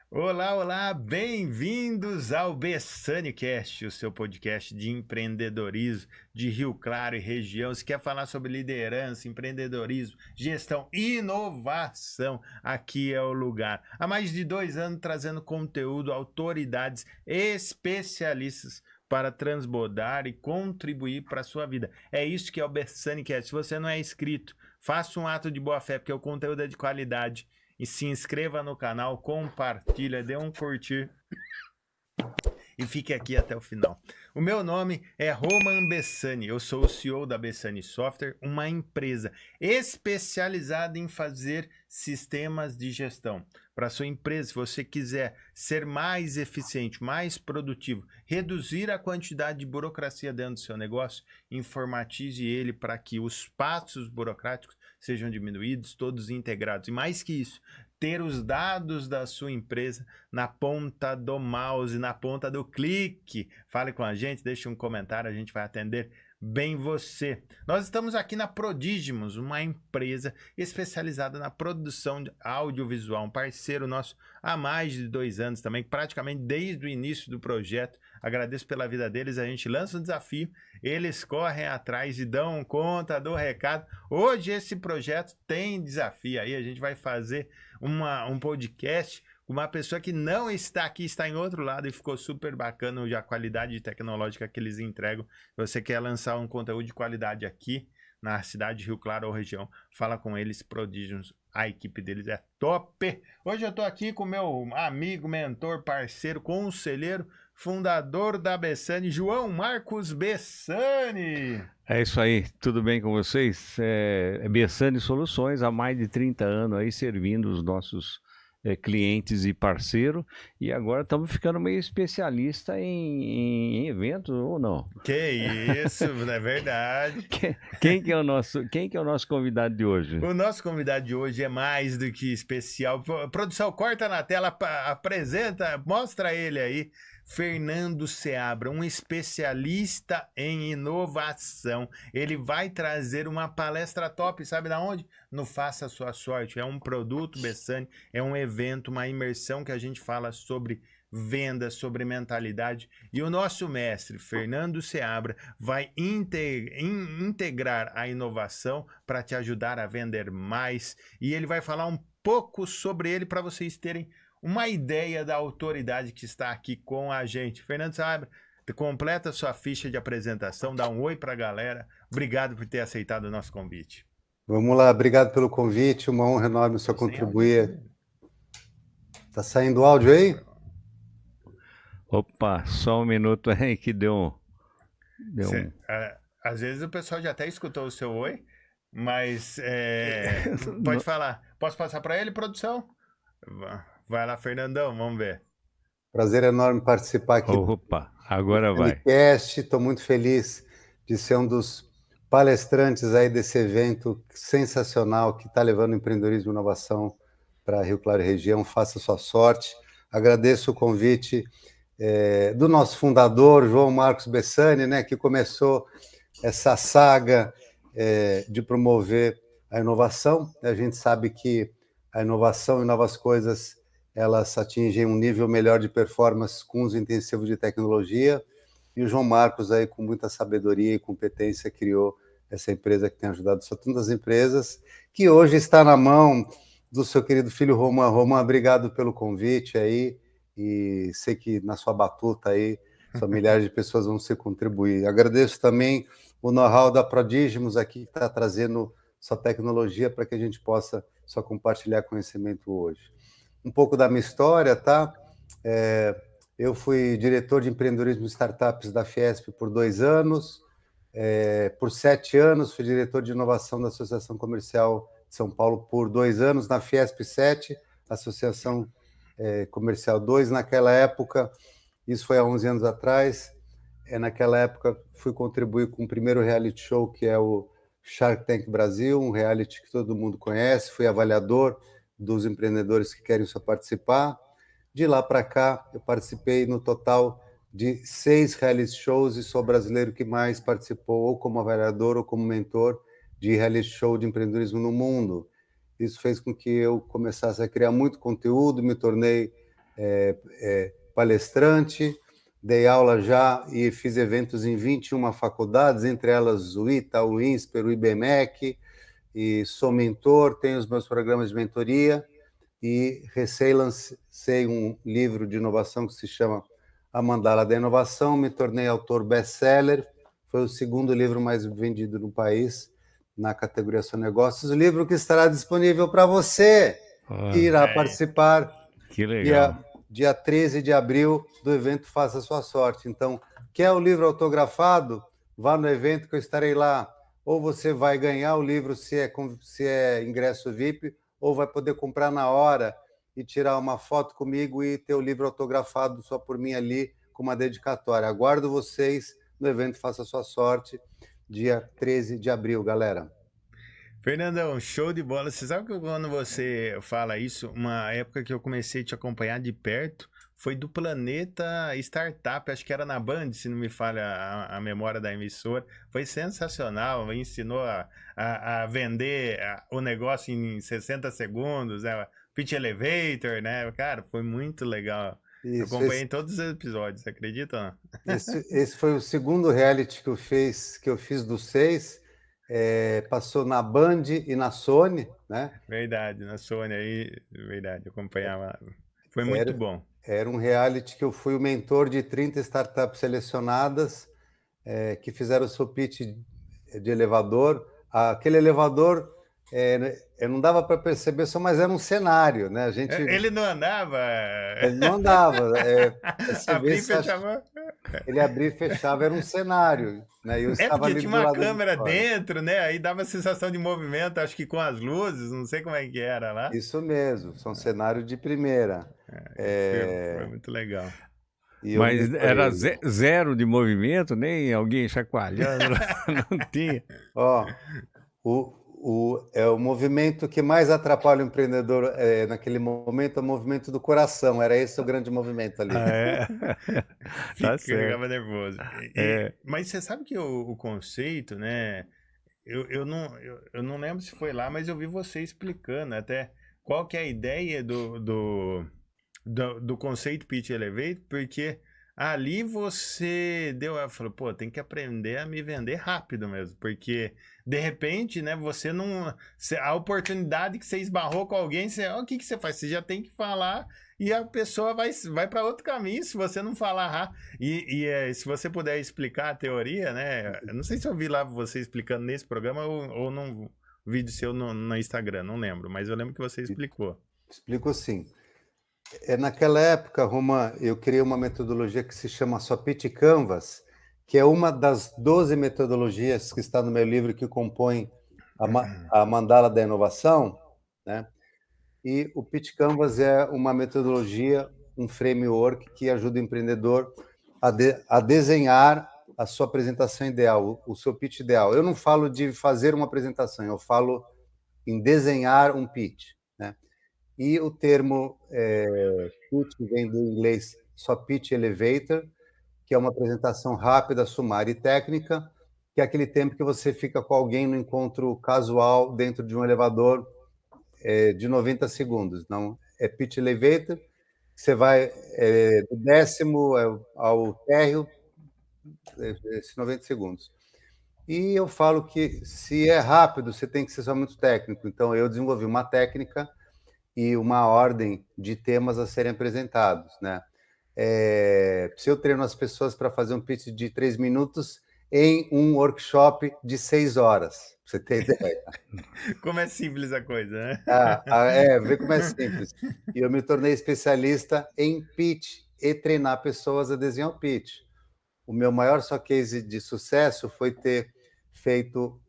Olá, olá, bem-vindos ao BessaniCast, o seu podcast de empreendedorismo de Rio Claro e região. Se quer falar sobre liderança, empreendedorismo, gestão e inovação, aqui é o lugar. Há mais de 2 anos trazendo conteúdo, autoridades, especialistas para transbordar e contribuir para a sua vida. É isso que é o BessaniCast. Se você não é inscrito, faça um ato de boa fé, porque o conteúdo é de qualidade. E se inscreva no canal, compartilha, dê um curtir e fique aqui até o final. O meu nome é Roman Bessani, eu sou o CEO da Bessani Software, uma empresa especializada em fazer sistemas de gestão. Para sua empresa, se você quiser ser mais eficiente, mais produtivo, reduzir a quantidade de burocracia dentro do seu negócio, informatize ele para que os passos burocráticos sejam diminuídos, todos integrados. E mais que isso, ter os dados da sua empresa na ponta do mouse, na ponta do clique. Fale com a gente, deixe um comentário, a gente vai atender bem você. Nós estamos aqui na Prodigimus, uma empresa especializada na produção de audiovisual, um parceiro nosso há mais de 2 anos também, praticamente desde o início do projeto. Agradeço pela vida deles, a gente lança um desafio, eles correm atrás e dão conta do recado. Hoje esse projeto tem desafio aí, a gente vai fazer um podcast com uma pessoa que não está aqui, está em outro lado e ficou super bacana a qualidade tecnológica que eles entregam. Se você quer lançar um conteúdo de qualidade aqui na cidade de Rio Claro ou região, fala com eles, Prodigios, a equipe deles é top. Hoje eu estou aqui com meu amigo, mentor, parceiro, conselheiro, fundador da Bessani, João Marcos Bessani. É isso aí, tudo bem com vocês? É Bessani Soluções, há mais de 30 anos aí servindo os nossos clientes e parceiros, e agora estamos ficando meio especialista em eventos, ou não? Que isso, não é verdade. Quem que é o nosso convidado de hoje? O nosso convidado de hoje é mais do que especial. Produção, corta na tela, apresenta, mostra ele aí. Fernando Seabra, um especialista em inovação. Ele vai trazer uma palestra top, sabe da onde? No Faça Sua Sorte. É um produto, Bessani, é um evento, uma imersão que a gente fala sobre vendas, sobre mentalidade. E o nosso mestre, Fernando Seabra, vai integrar a inovação para te ajudar a vender mais. E ele vai falar um pouco sobre ele para vocês terem uma ideia da autoridade que está aqui com a gente. Fernando Seabra, completa sua ficha de apresentação, dá um oi para a galera. Obrigado por ter aceitado o nosso convite. Vamos lá, obrigado pelo convite, uma honra enorme só contribuir. Tá saindo o áudio aí? Opa, só um minuto aí que deu um... Às vezes o pessoal já até escutou o seu oi, mas pode falar. Posso passar para ele, produção? Vai lá, Fernandão, vamos ver. Prazer enorme participar aqui Opa, agora do vai. podcast. Estou muito feliz de ser um dos palestrantes aí desse evento sensacional que está levando empreendedorismo e inovação para Rio Claro e região. Faça sua sorte. Agradeço o convite do nosso fundador, João Marcos Bessani, né, que começou essa saga de promover a inovação. A gente sabe que a inovação e novas coisas, elas atingem um nível melhor de performance com uso intensivo de tecnologia, e o João Marcos, aí, com muita sabedoria e competência, criou essa empresa que tem ajudado tantas empresas, que hoje está na mão do seu querido filho Roman. Roman, obrigado pelo convite aí, e sei que na sua batuta aí, só milhares de pessoas vão se contribuir. Agradeço também o know-how da Prodigimus aqui, que está trazendo sua tecnologia para que a gente possa só compartilhar conhecimento hoje. Um pouco da minha história, tá? Eu fui diretor de empreendedorismo e startups da Fiesp por 2 anos. Por 7 anos, fui diretor de inovação da Associação Comercial de São Paulo por 2 anos, na Fiesp 7, Associação Comercial 2. Naquela época, isso foi há 11 anos atrás, naquela época fui contribuir com o primeiro reality show, que é o Shark Tank Brasil, um reality que todo mundo conhece. Fui avaliador dos empreendedores que querem só participar. De lá para cá, eu participei no total de 6 reality shows e sou o brasileiro que mais participou, ou como avaliador ou como mentor, de reality show de empreendedorismo no mundo. Isso fez com que eu começasse a criar muito conteúdo, me tornei palestrante, dei aula já e fiz eventos em 21 faculdades, entre elas o ITA, o INSPER, o IBMEC, e sou mentor, tenho os meus programas de mentoria e lancei um livro de inovação que se chama A Mandala da Inovação, me tornei autor best-seller, foi o segundo livro mais vendido no país, na categoria Só Negócios, o livro que estará disponível para você, que irá participar que legal. dia 13 de abril do evento Faça Sua Sorte. Então, quer o livro autografado? Vá no evento que eu estarei lá. Ou você vai ganhar o livro se é ingresso VIP, ou vai poder comprar na hora e tirar uma foto comigo e ter o livro autografado só por mim ali, com uma dedicatória. Aguardo vocês no evento Faça Sua Sorte, dia 13 de abril, galera. Fernandão, show de bola. Você sabe que quando você fala isso, uma época que eu comecei a te acompanhar de perto foi do Planeta Startup, acho que era na Band, se não me falha a memória da emissora. Foi sensacional, ensinou a vender o negócio em 60 segundos, né? Pitch Elevator, né? Cara, foi muito legal. Eu acompanhei todos os episódios, você acredita ou não? Esse foi o segundo reality que eu fiz dos 6. Passou na Band e na Sony, né? Verdade, na Sony aí, verdade, eu acompanhava. Foi muito bom. Era um reality que eu fui o mentor de 30 startups selecionadas que fizeram o seu pitch de elevador. Aquele elevador não dava para perceber só, mas era um cenário, né? Ele não andava. Ele não andava. Abria e fechava. Ele abria e fechava, era um cenário, né? Eu estava porque ali tinha do uma lado câmera dentro, né? Aí dava a sensação de movimento, acho que com as luzes, não sei como é que era lá. Isso mesmo, são cenários de primeira. Foi muito legal. Mas era zero de movimento, nem alguém chacoalhando, não tinha. O movimento que mais atrapalha o empreendedor naquele momento é o movimento do coração. Era esse o grande movimento ali. Tá certo. Ficava nervoso. Mas você sabe que o conceito, né? Eu não lembro se foi lá, mas eu vi você explicando até qual que é a ideia do conceito Pitch Elevate, porque ali você falou, pô, tem que aprender a me vender rápido mesmo, porque de repente, né, você não, a oportunidade que você esbarrou com alguém, o que você faz? Você já tem que falar e a pessoa vai para outro caminho se você não falar. Se você puder explicar a teoria, né, eu não sei se eu vi lá você explicando nesse programa ou num vídeo seu no Instagram, não lembro, mas eu lembro que você explicou. Explico sim. Naquela época, Roman, eu criei uma metodologia que se chama Só Pitch Canvas, que é uma das 12 metodologias que está no meu livro que compõe a Mandala da Inovação, né? E o Pitch Canvas é uma metodologia, um framework que ajuda o empreendedor a desenhar a sua apresentação ideal, o seu pitch ideal. Eu não falo de fazer uma apresentação, eu falo em desenhar um pitch, né? E o termo pitch vem do inglês só pitch elevator, que é uma apresentação rápida, sumária e técnica, que é aquele tempo que você fica com alguém no encontro casual dentro de um elevador de 90 segundos. Não, é pitch elevator, você vai do 10º ao térreo, 90 segundos. E eu falo que se é rápido, você tem que ser só muito técnico. Então, eu desenvolvi uma técnica e uma ordem de temas a serem apresentados, né? Se eu treino as pessoas para fazer um pitch de 3 minutos em um workshop de 6 horas, pra você ter ideia. Como é simples a coisa, né? Vê como é simples. E eu me tornei especialista em pitch e treinar pessoas a desenhar o pitch. O meu maior só case de sucesso foi ter feito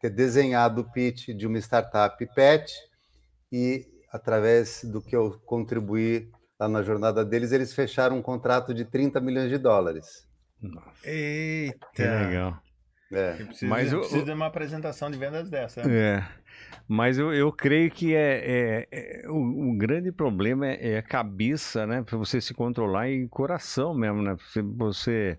ter desenhado o pitch de uma startup pet, e através do que eu contribuí lá na jornada deles, eles fecharam um contrato de $30 milhões. Nossa. Eita! Que legal. Mas eu preciso de uma apresentação de vendas dessa. Né? Mas eu creio que o grande problema é a cabeça, né? Para você se controlar e coração mesmo, né? Você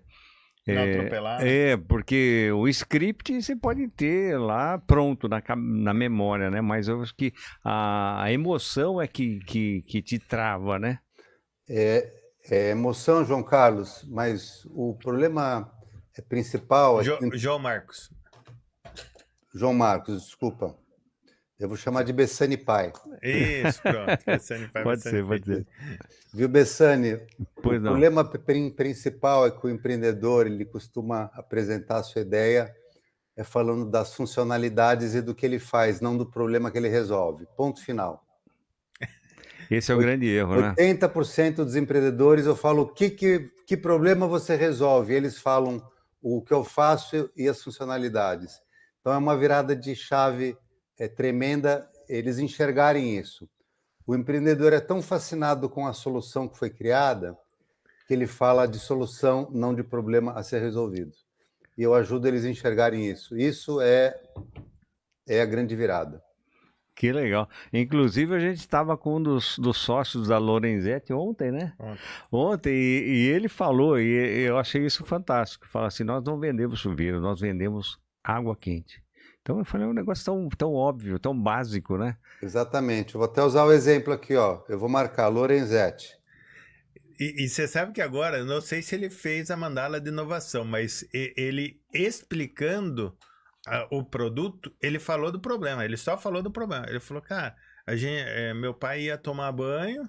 não atropelar. Né? Porque o script você pode ter lá pronto na memória, né? Mas eu acho que a emoção é que te trava, né? É emoção, João Carlos, mas o problema principal é que... João Marcos. João Marcos, desculpa. Eu vou chamar de Bessani pai. Isso, pronto. Bessani pai, Pode Bessani ser, pode filho. ser. Viu, Bessani? Pois O não. problema principal é que o empreendedor ele costuma apresentar a sua ideia falando das funcionalidades e do que ele faz, não do problema que ele resolve. Ponto final. Esse é o grande erro, né? 80% dos empreendedores eu falo que problema você resolve. Eles falam o que eu faço e as funcionalidades. Então é uma virada de chave tremenda eles enxergarem isso. O empreendedor é tão fascinado com a solução que foi criada que ele fala de solução, não de problema a ser resolvido. E eu ajudo eles a enxergarem isso. Isso é a grande virada. Que legal. Inclusive, a gente estava com um dos sócios da Lorenzetti ontem, né? Ontem, e ele falou, e eu achei isso fantástico. Fala assim, nós não vendemos chuveiro, nós vendemos água quente. Então, eu falei, é um negócio tão óbvio, tão básico, né? Exatamente. Eu vou até usar o exemplo aqui, ó. Eu vou marcar Lorenzetti. E você sabe que agora, não sei se ele fez a mandala de inovação, mas ele explicando o produto, ele falou do problema. Ele só falou do problema. Ele falou, cara, meu pai ia tomar banho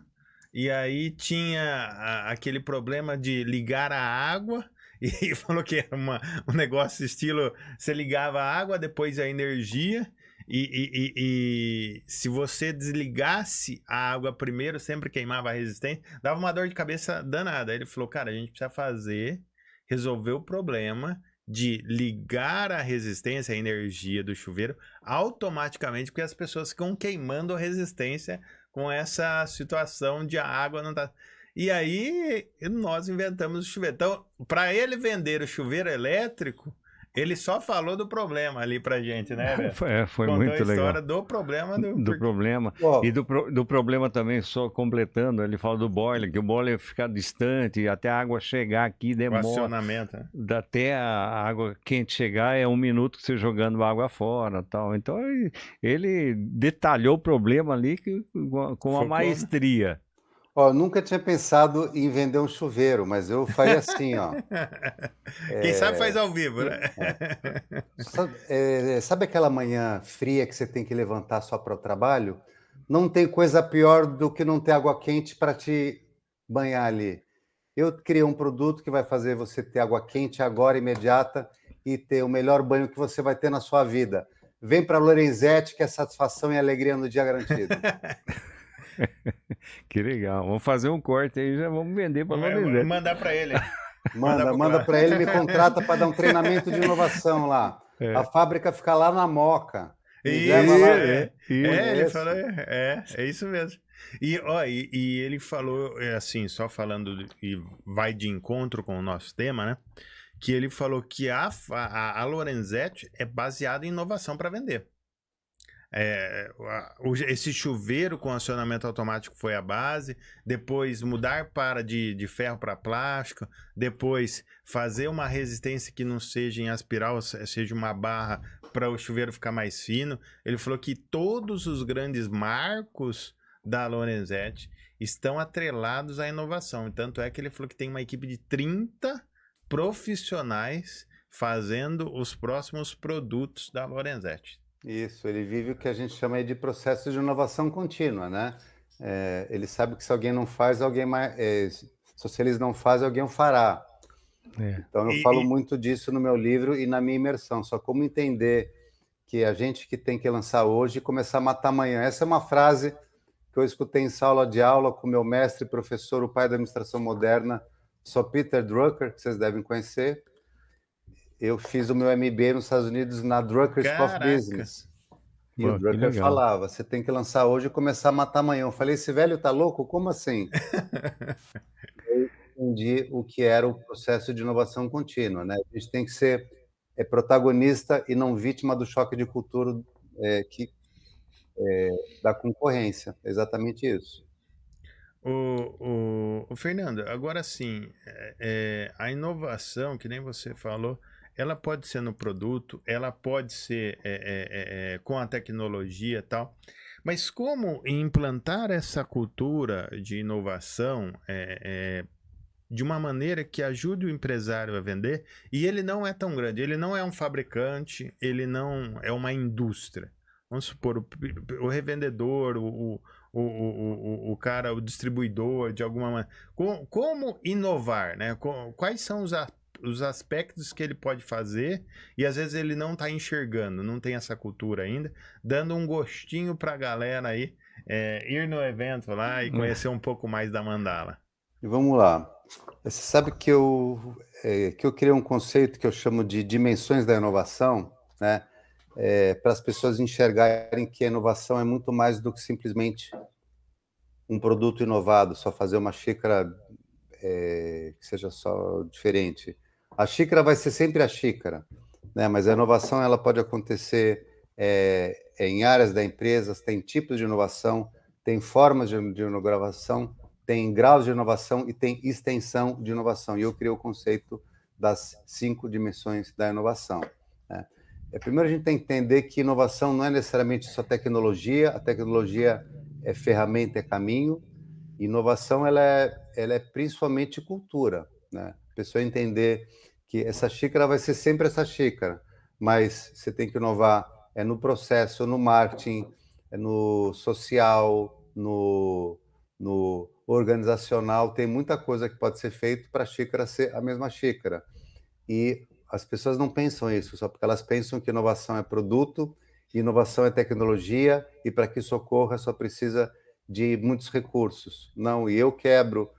e aí tinha aquele problema de ligar a água e falou que era um negócio estilo, você ligava a água, depois a energia e se você desligasse a água primeiro, sempre queimava a resistência, dava uma dor de cabeça danada. Aí ele falou, cara, a gente precisa resolver o problema de ligar a resistência, a energia do chuveiro automaticamente, porque as pessoas ficam queimando a resistência com essa situação de a água não tá... E aí nós inventamos o chuveiro. Então, para ele vender o chuveiro elétrico, ele só falou do problema ali pra gente, né, velho? Foi Contou muito a história legal. do problema Do problema. Uau. E do problema também, só completando, ele fala do boiler, que o boiler fica distante e até a água chegar aqui o demora. acionamento, né? Até a água quente chegar é 1 minuto que você jogando água fora tal. Então ele detalhou o problema ali com uma Focou, né? maestria. Ó, eu nunca tinha pensado em vender um chuveiro, mas eu faria assim, ó. Quem sabe faz ao vivo, né? Sabe aquela manhã fria que você tem que levantar só para o trabalho? Não tem coisa pior do que não ter água quente para te banhar ali. Eu criei um produto que vai fazer você ter água quente agora, imediata, e ter o melhor banho que você vai ter na sua vida. Vem para Lorenzetti, que é satisfação e alegria no dia garantido. Que legal. Vamos fazer um corte aí, já vamos vender para Lorenzetti. Mandar para ele. Manda para ele, me contrata para dar um treinamento de inovação lá. A fábrica fica lá na Moca. Ele falou, é isso mesmo. E ele falou, assim, só falando, e vai de encontro com o nosso tema, né? Que ele falou que a Lorenzetti é baseada em inovação para vender. Esse chuveiro com acionamento automático foi a base, depois mudar de ferro para plástico, depois fazer uma resistência que não seja em aspiral, seja uma barra para o chuveiro ficar mais fino. Ele falou que todos os grandes marcos da Lorenzetti estão atrelados à inovação, tanto é que ele falou que tem uma equipe de 30 profissionais fazendo os próximos produtos da Lorenzetti. Isso, ele vive o que a gente chama aí de processo de inovação contínua, né? Ele sabe que se alguém não faz, se eles não fazem, alguém o fará. Então eu falo muito disso no meu livro e na minha imersão, só como entender que a gente que tem que lançar hoje e começar a matar amanhã. Essa é uma frase que eu escutei em sala de aula com meu mestre e professor, o pai da administração moderna, Sir Peter Drucker, que vocês devem conhecer. Eu fiz o meu MBA nos Estados Unidos na Drucker School of Business. E o Drucker falava, você tem que lançar hoje e começar a matar amanhã. Eu falei, esse velho tá louco? Como assim? Eu entendi o que era o processo de inovação contínua, né? A gente tem que ser protagonista e não vítima do choque de cultura da concorrência. É exatamente isso. O Fernando, agora sim, a inovação, que nem você falou, ela pode ser no produto, ela pode ser com a tecnologia e tal, Mas como implantar essa cultura de inovação de uma maneira que ajude o empresário a vender, e ele não é tão grande, ele não é um fabricante, ele não é uma indústria. Vamos supor, o revendedor, o cara, o distribuidor, de alguma maneira. Como inovar, né? Quais são os aspectos que ele pode fazer e às vezes ele não está enxergando, não tem essa cultura ainda, dando um gostinho para a galera aí ir no evento lá e conhecer um pouco mais da Mandala. E vamos lá. Você sabe que eu criei um conceito que eu chamo de dimensões da inovação, né? Para as pessoas enxergarem que a inovação é muito mais do que simplesmente um produto inovado, só fazer uma xícara que seja só diferente. A xícara vai ser sempre a xícara, né? Mas a inovação ela pode acontecer em áreas da empresa, tem tipos de inovação, tem formas de inovação, tem graus de inovação e tem extensão de inovação. E eu criei o conceito das 5 dimensões da inovação, né? Primeiro, a gente tem que entender que inovação não é necessariamente só tecnologia, a tecnologia é ferramenta, é caminho. Inovação ela é principalmente cultura, né? A pessoa entender que essa xícara vai ser sempre essa xícara, mas você tem que inovar no processo, no marketing, no social, no organizacional. Tem muita coisa que pode ser feito para a xícara ser a mesma xícara. E as pessoas não pensam isso, só porque elas pensam que inovação é produto, inovação é tecnologia, e para que isso ocorra só precisa de muitos recursos. Não, e eu quebro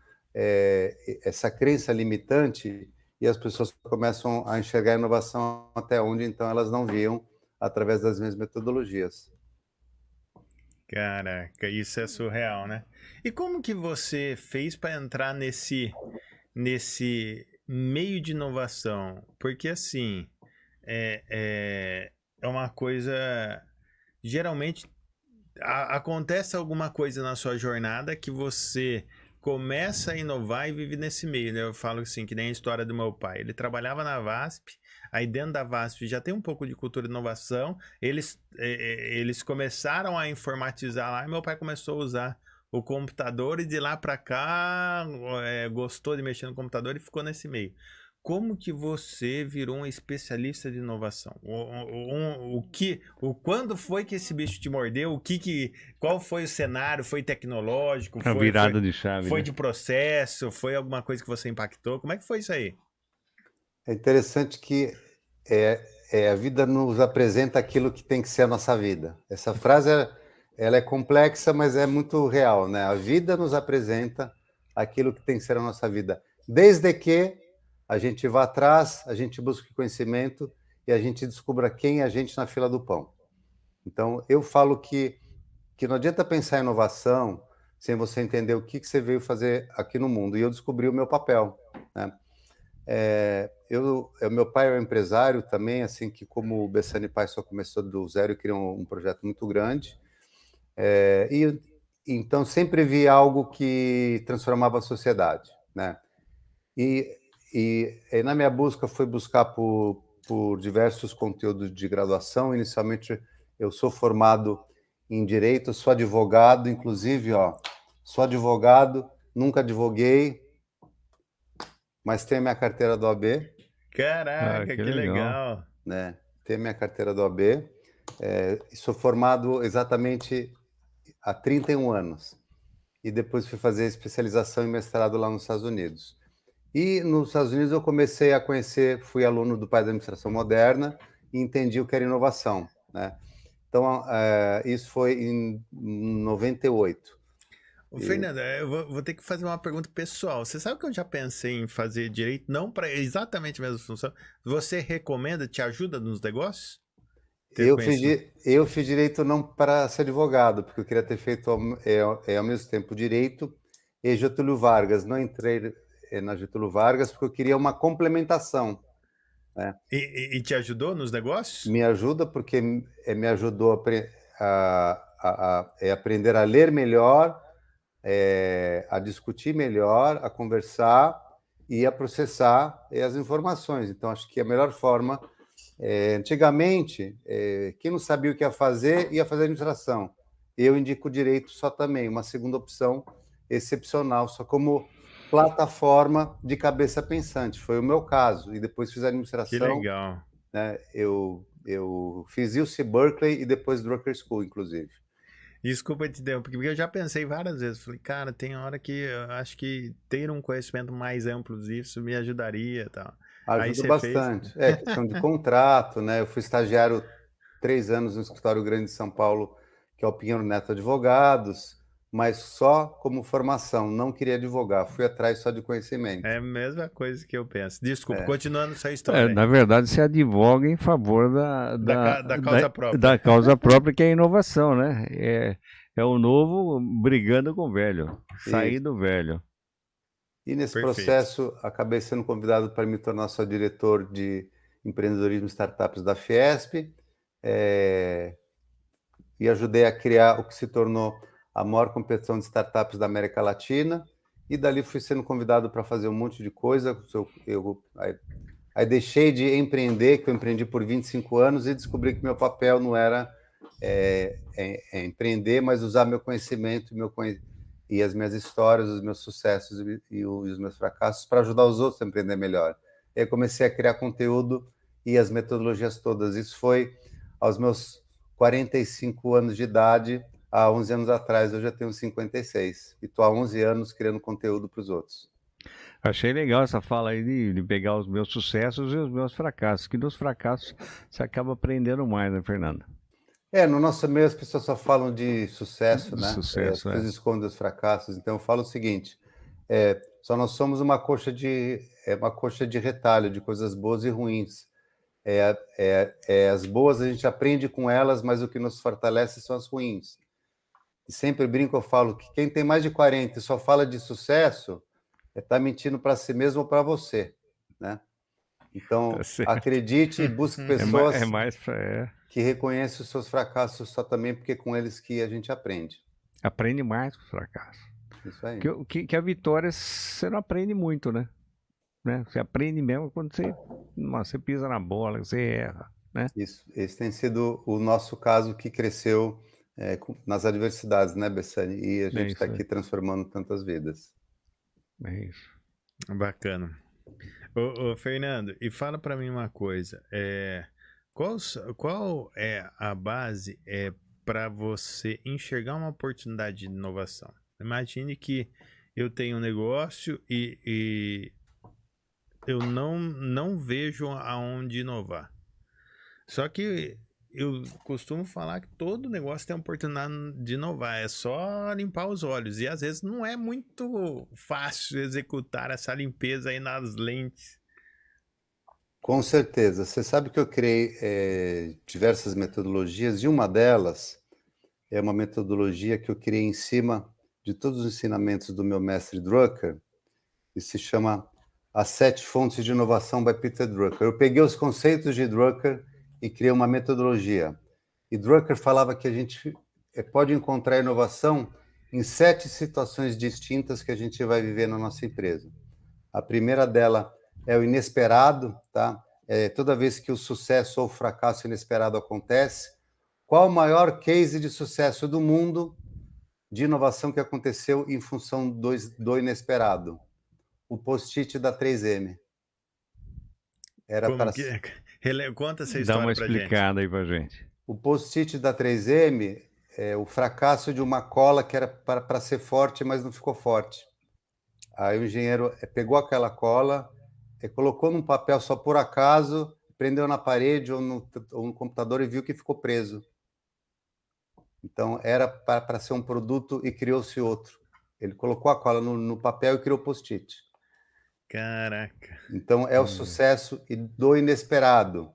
essa crença limitante e as pessoas começam a enxergar a inovação até onde então elas não viam através das minhas metodologias. Caraca, isso é surreal, né? E como que você fez para entrar nesse meio de inovação? Porque assim, é uma coisa. Geralmente acontece alguma coisa na sua jornada que você começa a inovar e vive nesse meio, né? Eu falo assim, que nem a história do meu pai. Ele trabalhava na VASP, aí dentro da VASP já tem um pouco de cultura de inovação. Eles começaram a informatizar lá e meu pai começou a usar o computador e de lá para cá gostou de mexer no computador e ficou nesse meio. Como que você virou um especialista de inovação? Quando foi que esse bicho te mordeu? Qual foi o cenário? Foi tecnológico? A virada de chave, Foi né? de processo? Foi alguma coisa que você impactou? Como é que foi isso aí? É interessante que a vida nos apresenta aquilo que tem que ser a nossa vida. Essa frase ela é complexa, mas é muito real, né? A vida nos apresenta aquilo que tem que ser a nossa vida, desde que a gente vá atrás, a gente busque conhecimento e a gente descubra quem é a gente na fila do pão. Então, eu falo que não adianta pensar em inovação sem você entender o que você veio fazer aqui no mundo. E eu descobri o meu papel, né? Meu pai é um empresário também, assim que como o Bessani Pai só começou do zero e criou um projeto muito grande. Então sempre vi algo que transformava a sociedade, né? E na minha busca fui buscar por diversos conteúdos de graduação. Inicialmente eu sou formado em direito, sou advogado, inclusive, sou advogado, nunca advoguei, mas tenho a minha carteira do OAB. Caraca, que legal. Né? Tenho a minha carteira do OAB. Sou formado exatamente há 31 anos. E depois fui fazer especialização e mestrado lá nos Estados Unidos. E nos Estados Unidos eu comecei a conhecer, fui aluno do pai da administração moderna e entendi o que era inovação, né? Então, isso foi em 98. Fernanda, eu vou ter que fazer uma pergunta pessoal. Você sabe que eu já pensei em fazer direito, não para exatamente a mesma função. Você recomenda, te ajuda nos negócios? Eu fiz direito não para ser advogado, porque eu queria ter feito ao mesmo tempo direito e Getúlio Vargas. Não entrei na Getúlio Vargas porque eu queria uma complementação, né? E te ajudou nos negócios? Me ajuda porque me ajudou a aprender a ler melhor, a discutir melhor, a conversar e a processar as informações. Então, acho que a melhor forma... antigamente, quem não sabia o que ia fazer administração. eu indico direito só também, uma segunda opção excepcional, só como plataforma de cabeça pensante. Foi o meu caso. E depois fiz Que administração, legal. né? Eu fiz UC Berkeley e depois Drucker School, inclusive. Desculpa te interromper, porque eu já pensei várias vezes. Falei, cara, tem hora que eu acho que ter um conhecimento mais amplo disso me ajudaria e tal. Aí Ajuda você fez. bastante. É questão de contrato, né? Eu fui estagiário 3 anos no escritório grande de São Paulo, que é o Pinheiro Neto Advogados, mas só como formação. Não queria advogar, fui atrás só de conhecimento. É a mesma coisa que eu penso. Desculpa, É. continuando sua história. Na verdade, você advoga em favor Da causa própria. da causa própria, que é a inovação, né? É o novo brigando com o velho, sair Isso. do velho. E nesse Perfeito. processo, acabei sendo convidado para me tornar só diretor de empreendedorismo e startups da Fiesp, e ajudei a criar o que se tornou a maior competição de startups da América Latina, e dali fui sendo convidado para fazer um monte de coisa. Aí deixei de empreender, que eu empreendi por 25 anos, e descobri que meu papel não era empreender, mas usar meu conhecimento e as minhas histórias, os meus sucessos e os meus fracassos para ajudar os outros a empreender melhor. E aí comecei a criar conteúdo e as metodologias todas. Isso foi aos meus 45 anos de idade, há 11 anos atrás. Eu já tenho 56 e estou há 11 anos criando conteúdo para os outros. Achei legal essa fala aí de pegar os meus sucessos e os meus fracassos, que dos fracassos você acaba aprendendo mais, né, Fernando? No nosso meio as pessoas só falam de sucesso, né? As Sucesso, pessoas escondem os fracassos. Então eu falo o seguinte: só nós somos uma coxa de retalho de coisas boas e ruins. As boas a gente aprende com elas, mas o que nos fortalece são as ruins. E sempre brinco, eu falo que quem tem mais de 40 e só fala de sucesso está mentindo para si mesmo ou para você, né? Então, tá certo. acredite e busque pessoas É, que reconhecem os seus fracassos só também, porque é com eles que a gente aprende. aprende mais com os fracassos. Isso aí. Que a vitória você não aprende muito, né? Você aprende mesmo quando você pisa na bola, você erra, né? Isso. Esse tem sido o nosso caso que cresceu nas adversidades, né, Bessani? E a gente está aqui transformando tantas vidas. É isso. Bacana. Ô, Fernando, e fala para mim uma coisa. Qual é a base para você enxergar uma oportunidade de inovação? Imagine que eu tenho um negócio e eu não vejo aonde inovar. Só que eu costumo falar que todo negócio tem a oportunidade de inovar, é só limpar os olhos. E às vezes não é muito fácil executar essa limpeza aí nas lentes. Com certeza. Você sabe que eu criei diversas metodologias, e uma delas é uma metodologia que eu criei em cima de todos os ensinamentos do meu mestre Drucker, e se chama As 7 Fontes de Inovação by Peter Drucker. Eu peguei os conceitos de Drucker e criei uma metodologia. E Drucker falava que a gente pode encontrar inovação em 7 situações distintas que a gente vai viver na nossa empresa. A primeira dela é o inesperado, tá? Toda vez que o sucesso ou o fracasso inesperado acontece, qual o maior case de sucesso do mundo de inovação que aconteceu em função do inesperado? O post-it da 3M. Como que é? Conta essa Dá uma história pra gente. explicada aí pra gente. O post-it da 3M é o fracasso de uma cola que era para ser forte, mas não ficou forte. Aí o engenheiro pegou aquela cola, colocou num papel só por acaso, prendeu na parede ou no computador e viu que ficou preso. Então, era para ser um produto e criou-se outro. Ele colocou a cola no papel e criou o post-it. Caraca. Então, é o sucesso do inesperado.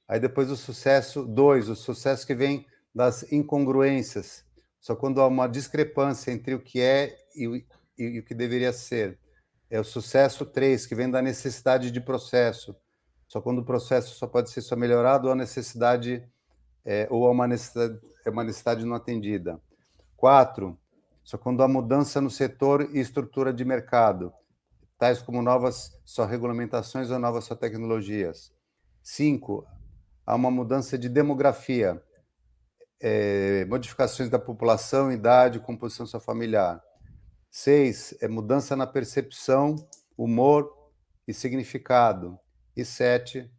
Aí depois o sucesso 2, o sucesso que vem das incongruências. Só quando há uma discrepância entre o que é e o que deveria ser. É o sucesso 3, que vem da necessidade de processo. Só quando o processo só pode ser só melhorado ou a necessidade ou uma necessidade não atendida. 4, só quando há mudança no setor e estrutura de mercado, tais como novas só regulamentações ou novas só tecnologias. 5, há uma mudança de demografia. modificações da população, idade, composição familiar. 6, mudança na percepção, humor e significado. E 7,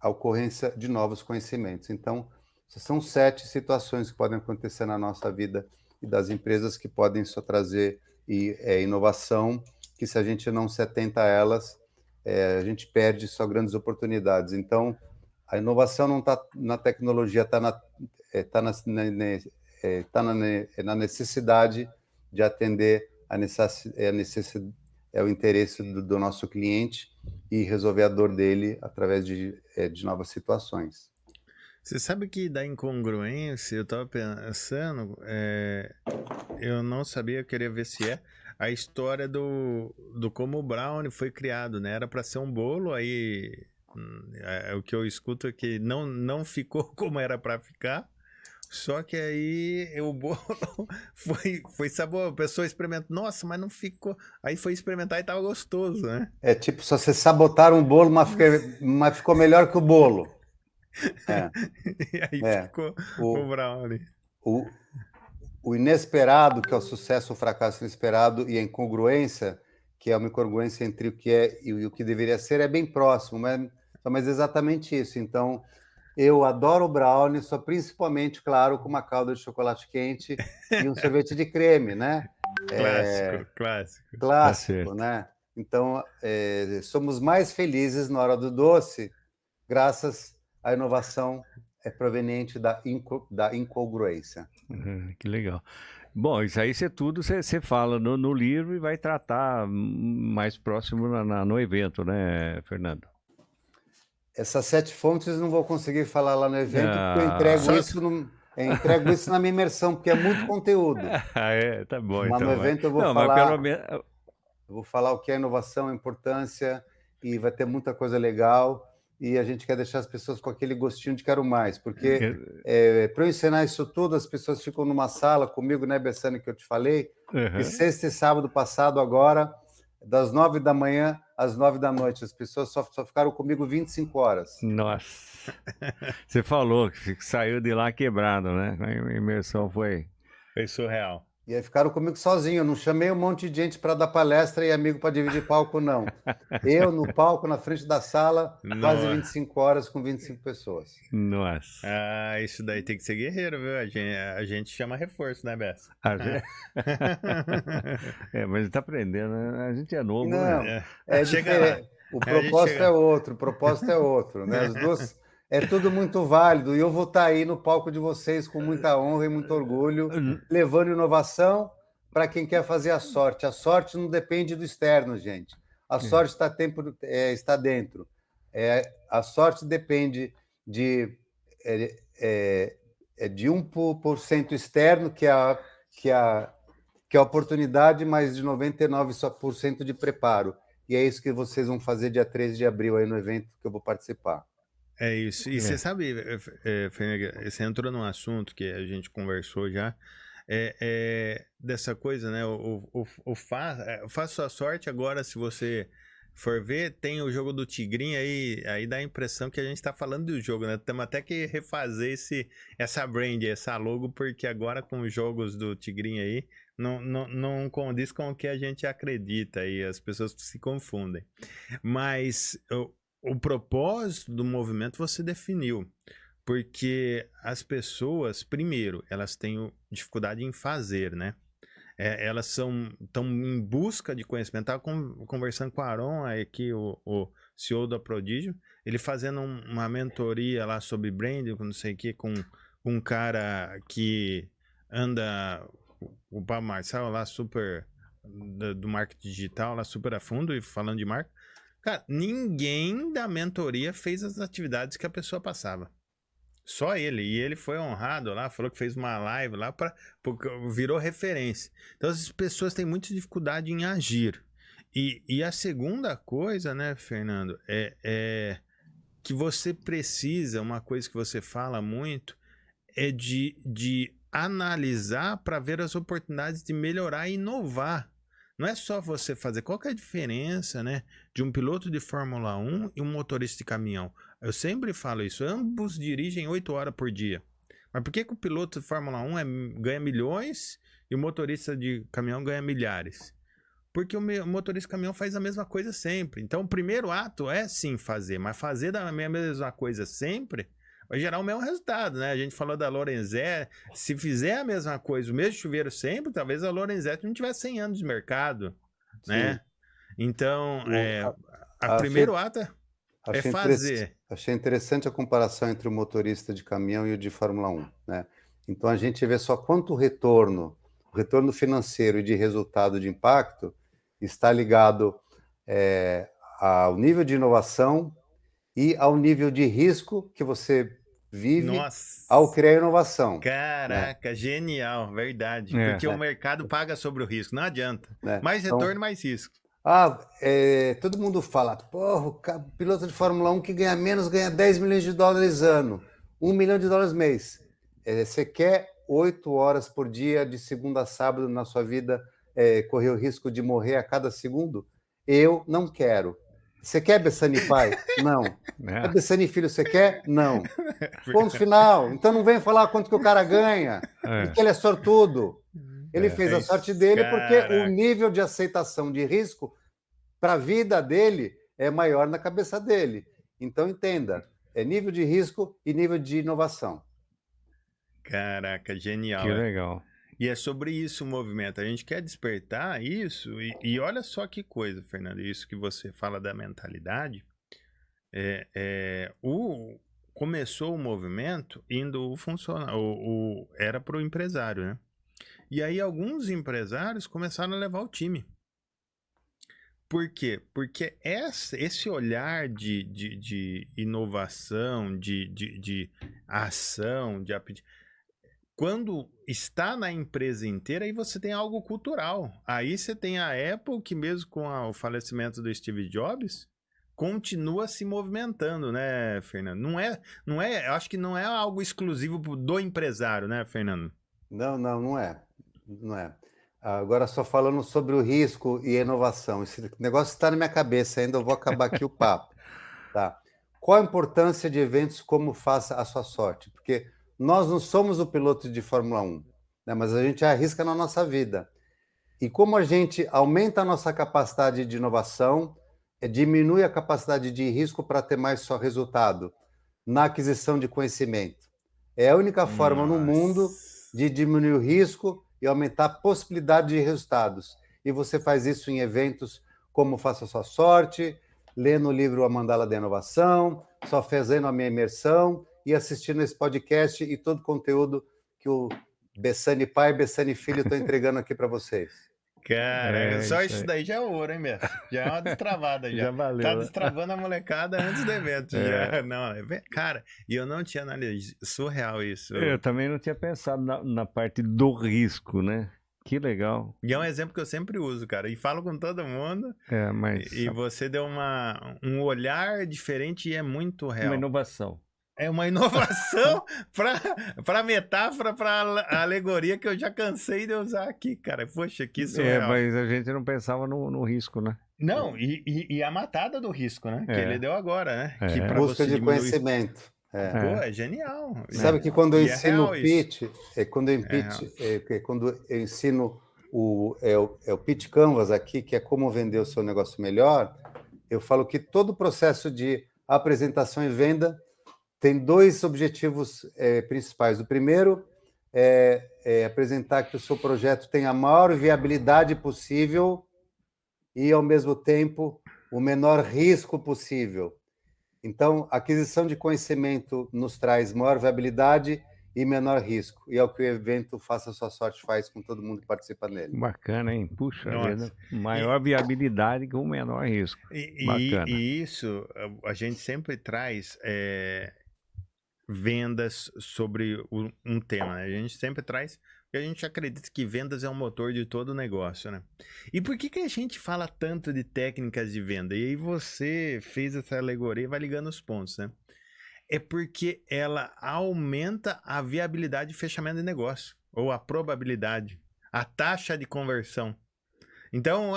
a ocorrência de novos conhecimentos. Então, são 7 situações que podem acontecer na nossa vida e das empresas que podem só trazer inovação, que se a gente não se atenta a elas, a gente perde só grandes oportunidades. Então, a inovação não está na tecnologia, está na necessidade de atender o interesse do nosso cliente e resolver a dor dele através de novas situações. Você sabe que da incongruência, eu estava pensando, eu não sabia, eu queria ver se a história do como o brownie foi criado, né? Era para ser um bolo, aí o que eu escuto é que não ficou como era para ficar. Só que aí o bolo foi sabor, a pessoa experimentou, nossa, mas não ficou. Aí foi experimentar e tava gostoso, né? Tipo, só vocês sabotaram o bolo, mas ficou melhor que o bolo. E aí ficou o brownie. O inesperado, que é o sucesso ou fracasso inesperado, e a incongruência, que é uma incongruência entre o que é e o que deveria ser, é bem próximo, mas exatamente isso. Então, eu adoro o brownie, só principalmente, claro, com uma calda de chocolate quente e um sorvete de creme, né? Clássico, né? Então, somos mais felizes na hora do doce, graças à inovação proveniente da incongruência. Que legal. Bom, isso aí você fala no livro e vai tratar mais próximo no evento, né, Fernando? Essas 7 fontes não vou conseguir falar lá no evento, porque eu entrego isso na minha imersão, porque é muito conteúdo. Tá bom. Mas então, no evento eu vou falar. Mas pelo menos... Eu vou falar o que é inovação, a importância, e vai ter muita coisa legal. E a gente quer deixar as pessoas com aquele gostinho de quero mais, porque para eu ensinar isso tudo, as pessoas ficam numa sala comigo, né, Bessani, que eu te falei, e sexta e sábado passado agora, das 9 da manhã às 9 da noite, as pessoas só ficaram comigo 25 horas. Nossa, você falou que saiu de lá quebrado, né? A imersão foi surreal. E aí ficaram comigo sozinho, eu não chamei um monte de gente para dar palestra e amigo para dividir palco, não. Eu no palco, na frente da sala, quase 25 horas com 25 pessoas. Nossa. Isso daí tem que ser guerreiro, viu? A gente chama reforço, né, Bessa? Mas ele tá aprendendo, né? A gente é novo, não, né? Chega lá. O propósito é outro, né? As duas... É tudo muito válido e eu vou estar aí no palco de vocês com muita honra e muito orgulho, levando inovação para quem quer fazer a sorte. A sorte não depende do externo, gente. A sorte está dentro. A sorte depende de 1% externo, que é a oportunidade, mas de 99% de preparo. E é isso que vocês vão fazer dia 13 de abril aí no evento que eu vou participar. É isso. E você sabe, Fernanda, você entrou num assunto que a gente conversou já, dessa coisa, né? Faça sua sorte agora, se você for ver, tem o jogo do Tigrinho aí dá a impressão que a gente tá falando do jogo, né? Temos até que refazer essa brand, essa logo, porque agora com os jogos do Tigrinho aí, não condiz com o que a gente acredita e as pessoas se confundem. Mas... O propósito do movimento você definiu, porque as pessoas, primeiro, elas têm dificuldade em fazer, né? Elas estão em busca de conhecimento. Estava conversando com o Aron, aqui, o CEO da Prodígio, ele fazendo uma mentoria lá sobre branding, não sei o que, com um cara que anda, o Pablo Marçal lá, super, do marketing digital, lá super a fundo, e falando de marca. Cara, ninguém da mentoria fez as atividades que a pessoa passava. Só ele. E ele foi honrado lá, falou que fez uma live lá, porque virou referência. Então as pessoas têm muita dificuldade em agir. E a segunda coisa, né, Fernando, é que você precisa, uma coisa que você fala muito, é de analisar para ver as oportunidades de melhorar e inovar. Não é só você fazer. Qual que é a diferença, né, de um piloto de Fórmula 1 e um motorista de caminhão? Eu sempre falo isso, ambos dirigem 8 horas por dia. Mas por que que o piloto de Fórmula 1 ganha milhões e o motorista de caminhão ganha milhares? Porque o motorista de caminhão faz a mesma coisa sempre. Então, o primeiro ato é sim fazer, mas fazer da mesma coisa sempre vai gerar o mesmo resultado, né? A gente falou da Lorenzetti, se fizer a mesma coisa, o mesmo chuveiro sempre, talvez a Lorenzetti não tivesse 100 anos de mercado, né? Então, o primeiro ato é fazer. Achei interessante a comparação entre o motorista de caminhão e o de Fórmula 1, né? Então, a gente vê só quanto o retorno financeiro e de resultado de impacto está ligado ao nível de inovação e ao nível de risco que você vive ao criar inovação. Caraca, né? Genial, verdade. Porque o mercado paga sobre o risco, não adianta. Mais retorno, mais risco. Todo mundo fala, porra, o piloto de Fórmula 1 que ganha menos ganha 10 milhões de dólares ano, 1 milhão de dólares mês. Você quer 8 horas por dia, de segunda a sábado, na sua vida, correr o risco de morrer a cada segundo? Eu não quero. Você quer Bessani pai? Não. É Bessani filho, você quer? Não. Ponto final. Então não vem falar quanto que o cara ganha, porque ele é sortudo. Ele fez a sorte dele porque o nível de aceitação de risco para a vida dele é maior na cabeça dele. Então entenda, é nível de risco e nível de inovação. Caraca, genial. Que legal. E é sobre isso o movimento. A gente quer despertar isso. E olha só que coisa, Fernando. Isso que você fala da mentalidade. Começou o movimento indo funcionar. Era para o empresário, né? E aí alguns empresários começaram a levar o time. Por quê? Porque esse olhar de inovação, de ação, de apetite. Quando está na empresa inteira, aí você tem algo cultural. Aí você tem a Apple, que mesmo com o falecimento do Steve Jobs, continua se movimentando, né, Fernando? Não é, acho que não é algo exclusivo do empresário, né, Fernando? Não é. Agora, só falando sobre o risco e a inovação. Esse negócio está na minha cabeça ainda, eu vou acabar aqui o papo. Tá? Qual a importância de eventos como Faça a Sua Sorte? Porque nós não somos o piloto de Fórmula 1, né? Mas a gente arrisca na nossa vida. E como a gente aumenta a nossa capacidade de inovação, diminui a capacidade de risco para ter mais só resultado na aquisição de conhecimento. É a única forma no mundo de diminuir o risco e aumentar a possibilidade de resultados. E você faz isso em eventos como Faça a Sua Sorte, lendo o livro A Mandala da Inovação, só fazendo a minha imersão e assistindo esse podcast e todo o conteúdo que o Bessani pai e Bessani filho estão entregando aqui para vocês. Cara, só isso daí já é ouro, hein, mestre? Já é uma destravada já. Já valeu. Tá destravando a molecada antes do evento. Já. Não, cara, e eu não tinha analisado. Surreal isso. Eu também não tinha pensado na parte do risco, né? Que legal. E é um exemplo que eu sempre uso, cara. E falo com todo mundo. Mas... E você deu um olhar diferente e é muito real. Uma inovação. É uma inovação para metáfora, para alegoria que eu já cansei de usar aqui, cara. Poxa, que surreal. Mas a gente não pensava no risco, né? Não, e a matada do risco, né? Que ele deu agora, né? Que busca de conhecimento. Pô, é genial. Sabe que quando eu ensino pitch, quando eu ensino o Pitch Canvas aqui, que é como vender o seu negócio melhor, eu falo que todo o processo de apresentação e venda tem 2 objetivos principais. O primeiro é apresentar que o seu projeto tem a maior viabilidade possível e, ao mesmo tempo, o menor risco possível. Então, a aquisição de conhecimento nos traz maior viabilidade e menor risco. E é o que o evento Faça a Sua Sorte faz com todo mundo que participa nele. Bacana, hein? Puxa vida. Maior viabilidade com menor risco. Bacana. E isso, a gente sempre traz... vendas sobre um tema, né? A gente sempre traz, porque a gente acredita que vendas é o motor de todo negócio, né? E por que a gente fala tanto de técnicas de venda? E aí você fez essa alegoria e vai ligando os pontos, né? É porque ela aumenta a viabilidade de fechamento de negócio, ou a probabilidade, a taxa de conversão. Então,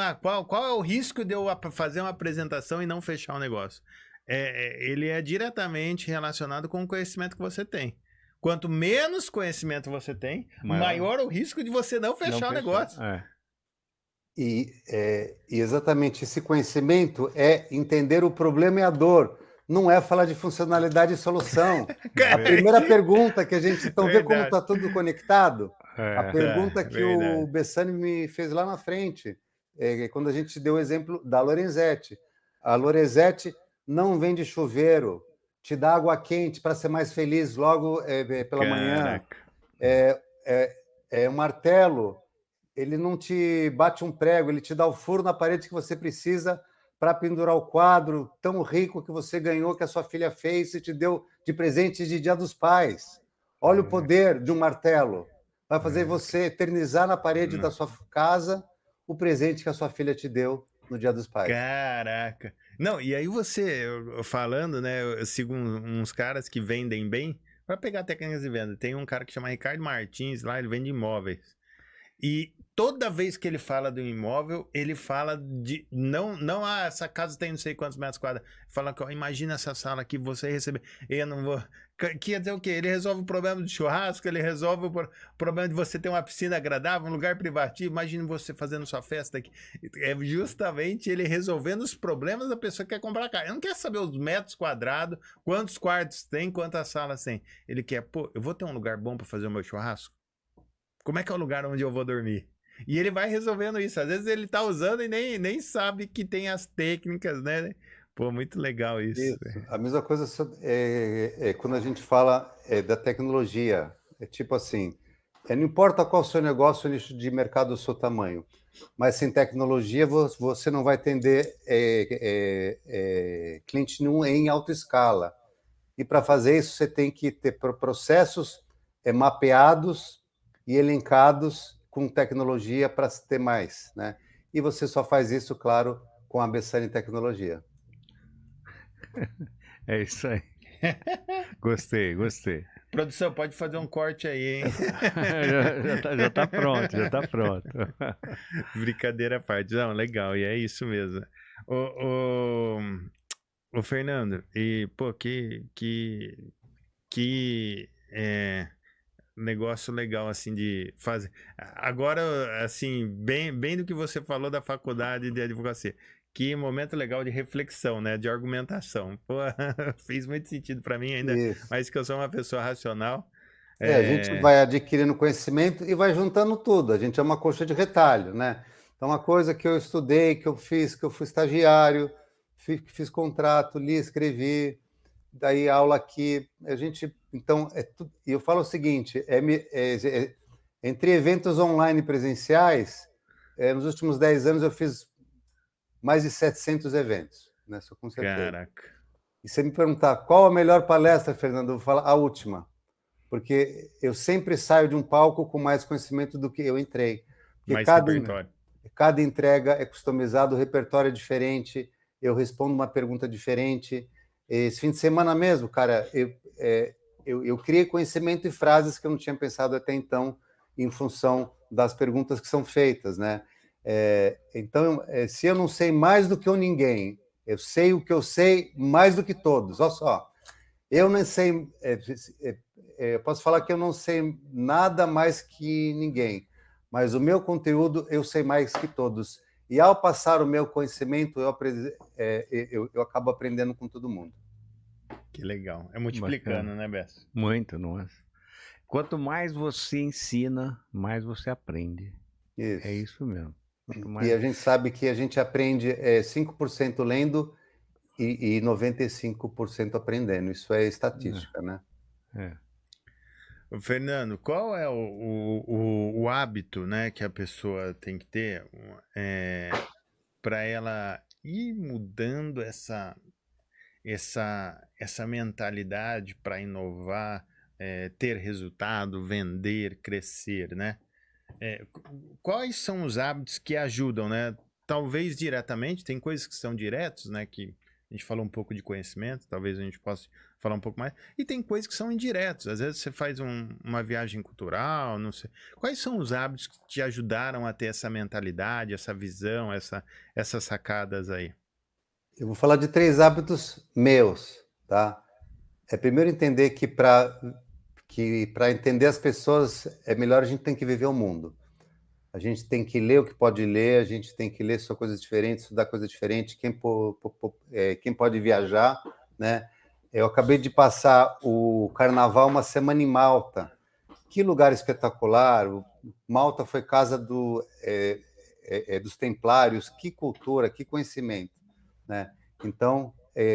qual é o risco de eu fazer uma apresentação e não fechar o negócio? ele é diretamente relacionado com o conhecimento que você tem. Quanto menos conhecimento você tem, maior o risco de você não fechar o negócio. E exatamente esse conhecimento é entender o problema e a dor. Não é falar de funcionalidade e solução. A primeira pergunta que a gente... Então, vê como está tudo conectado? A pergunta que o Bessani me fez lá na frente, quando a gente deu o exemplo da Lorenzetti. A Lorenzetti não vende chuveiro, te dá água quente para ser mais feliz logo pela manhã. Um martelo, ele não te bate um prego, ele te dá o furo na parede que você precisa para pendurar o quadro tão rico que você ganhou, que a sua filha fez e te deu de presente de Dia dos Pais. Olha o poder de um martelo. Vai fazer você eternizar na parede da sua casa o presente que a sua filha te deu no Dia dos Pais. Caraca! Não, e aí você, falando, né, eu sigo uns caras que vendem bem, para pegar técnicas de venda. Tem um cara que chama Ricardo Martins lá, ele vende imóveis. E toda vez que ele fala do imóvel, ele fala de... Não, essa casa tem não sei quantos metros quadrados. Fala que, ó, imagina essa sala aqui, você receber... Eu não vou... Quer dizer o quê? Ele resolve o problema de churrasco, ele resolve o problema de você ter uma piscina agradável, um lugar privativo. Imagina você fazendo sua festa aqui. É justamente ele resolvendo os problemas da pessoa que quer comprar a casa. Ele não quer saber os metros quadrados, quantos quartos tem, quantas salas tem. Ele quer, pô, eu vou ter um lugar bom para fazer o meu churrasco? Como é que é o lugar onde eu vou dormir? E ele vai resolvendo isso. Às vezes ele tá usando e nem sabe que tem as técnicas, né? Pô, muito legal isso. A mesma coisa quando a gente fala da tecnologia. É tipo assim, não importa qual o seu negócio, o nicho de mercado, o seu tamanho, mas sem tecnologia você não vai atender cliente nenhum em alta escala. E para fazer isso, você tem que ter processos mapeados e elencados com tecnologia para ter mais, né? E você só faz isso, claro, com a Bessani Tecnologia. É isso aí. Gostei. Produção, pode fazer um corte aí, hein? já tá pronto. Brincadeira à parte. Não, legal, e é isso mesmo. Ô Fernando, e pô, que negócio legal assim de fazer. Agora, assim, bem do que você falou da faculdade de advocacia. Que momento legal de reflexão, né? De argumentação. Pô, fez muito sentido para mim ainda, mas que eu sou uma pessoa racional. A gente vai adquirindo conhecimento e vai juntando tudo. A gente é uma coxa de retalho, né? Então, uma coisa que eu estudei, que eu fui estagiário, fiz contrato, li, escrevi, daí aula aqui. A gente, então, e eu falo o seguinte: entre eventos online e presenciais, nos últimos 10 anos eu fiz mais de 700 eventos, né? Só com certeza. Caraca. E você me perguntar qual a melhor palestra, Fernando, eu vou falar a última, porque eu sempre saio de um palco com mais conhecimento do que eu entrei. Porque cada entrega é customizado, o repertório é diferente, eu respondo uma pergunta diferente. Esse fim de semana mesmo, cara, eu criei conhecimento e frases que eu não tinha pensado até então, em função das perguntas que são feitas, né? Então, se eu não sei mais do que ninguém, eu sei o que eu sei mais do que todos. Olha só, eu não sei, eu posso falar que eu não sei nada mais que ninguém, mas o meu conteúdo eu sei mais que todos. E ao passar o meu conhecimento, eu acabo aprendendo com todo mundo. Que legal. É multiplicando, né, Bess? Muito, nossa. Quanto mais você ensina, mais você aprende. Isso. É isso mesmo. E a gente sabe que a gente aprende 5% lendo e 95% aprendendo. Isso é estatística, né? Fernando, qual é o hábito, né, que a pessoa tem que ter para ela ir mudando essa mentalidade para inovar, ter resultado, vender, crescer, né? Quais são os hábitos que ajudam, né? Talvez diretamente, tem coisas que são diretos, né? Que a gente falou um pouco de conhecimento, talvez a gente possa falar um pouco mais. E tem coisas que são indiretos. Às vezes você faz uma viagem cultural, não sei. Quais são os hábitos que te ajudaram a ter essa mentalidade, essa visão, essas sacadas aí? Eu vou falar de 3 hábitos meus, tá? Primeiro entender que para entender as pessoas é melhor a gente tem que viver o mundo. A gente tem que ler o que pode ler, a gente tem que ler só coisas diferentes, estudar coisas diferentes. Quem pode viajar, né? Eu acabei de passar o carnaval uma semana em Malta. Que lugar espetacular! Malta foi casa dos Templários. Que cultura, que conhecimento, né? Então,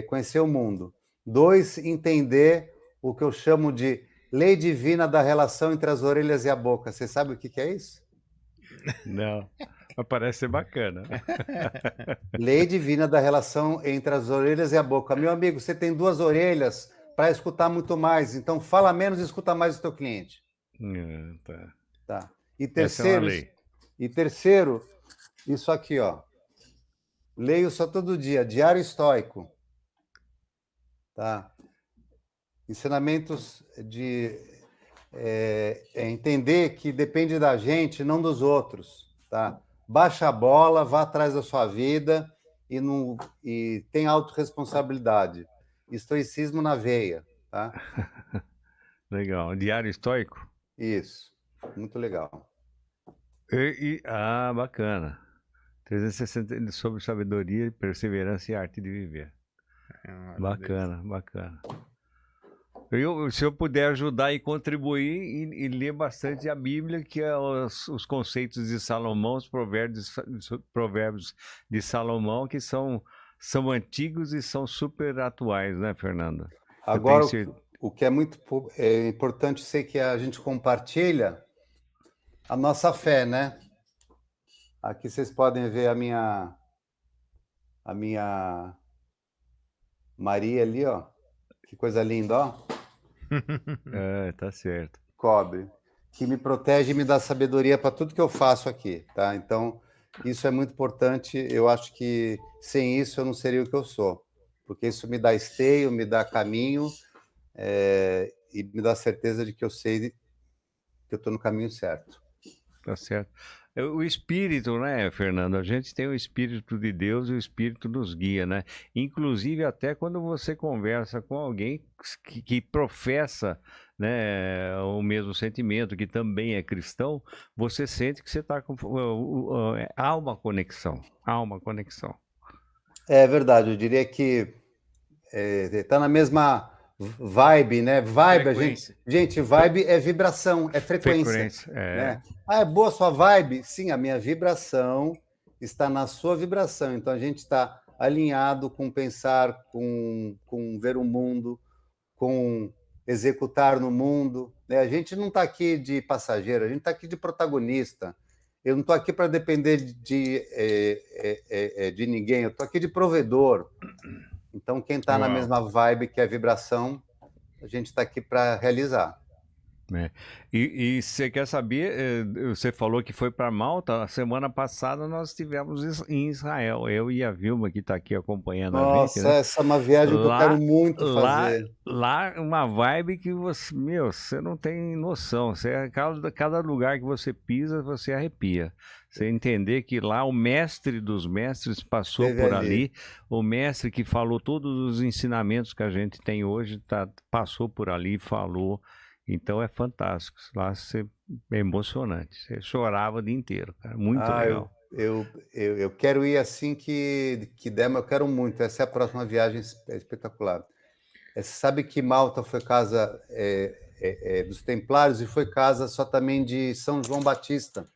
conhecer o mundo. 2, entender o que eu chamo de lei divina da relação entre as orelhas e a boca. Você sabe o que é isso? Não, mas parece ser bacana. Lei divina da relação entre as orelhas e a boca. Meu amigo, você tem 2 orelhas para escutar muito mais, então fala menos e escuta mais o teu cliente. Tá. Tá. E Essa é uma terceiro, lei. isso aqui, ó. Leio só todo dia, Diário Estoico. Tá? Ensinamentos de entender que depende da gente, não dos outros. Tá? Baixa a bola, vá atrás da sua vida e tem autorresponsabilidade. Estoicismo na veia. Tá? Legal. Diário estoico? Isso. Muito legal. Bacana. 360 sobre sabedoria, perseverança e arte de viver. Bacana, bacana. Se eu puder ajudar e contribuir e ler bastante a Bíblia, que é os conceitos de Salomão, os provérbios de Salomão, que são antigos e são super atuais, né, Fernanda? Agora, o que é muito importante ser que a gente compartilha a nossa fé, né? Aqui vocês podem ver a minha Maria ali, ó. Que coisa linda, ó. Tá certo. Cobre. Que me protege e me dá sabedoria para tudo que eu faço aqui, tá? Então, isso é muito importante. Eu acho que sem isso eu não seria o que eu sou. Porque isso me dá esteio, me dá caminho e me dá certeza de que eu sei que eu estou no caminho certo. Tá certo. O espírito, né, Fernando? A gente tem o espírito de Deus e o espírito nos guia, né? Inclusive, até quando você conversa com alguém que professa, né, o mesmo sentimento, que também é cristão, você sente que você está com. Há uma conexão. Há uma conexão. É verdade, eu diria que está na mesma vibe, né? Gente, vibe é vibração, é frequência. Né? É boa a sua vibe? Sim, a minha vibração está na sua vibração. Então a gente está alinhado com pensar, com ver o mundo, com executar no mundo. Né? A gente não está aqui de passageiro, a gente está aqui de protagonista. Eu não estou aqui para depender de ninguém, eu estou aqui de provedor. Então, quem está na mesma vibe que a vibração, a gente está aqui para realizar. E você quer saber, você falou que foi para Malta, a semana passada nós estivemos em Israel, eu e a Vilma que está aqui acompanhando a gente, né? Essa é uma viagem que eu quero muito fazer. Lá uma vibe que você não tem noção, cada lugar que você pisa, você arrepia. Você entender que lá o mestre dos mestres passou por ali, o mestre que falou todos os ensinamentos que a gente tem hoje, passou por ali, falou. Então é fantástico. Lá é emocionante. Você chorava o dia inteiro, cara. Muito legal. Eu quero ir assim que der, mas eu quero muito. Essa é a próxima viagem espetacular. Você sabe que Malta foi casa dos Templários e foi casa só também de São João Batista.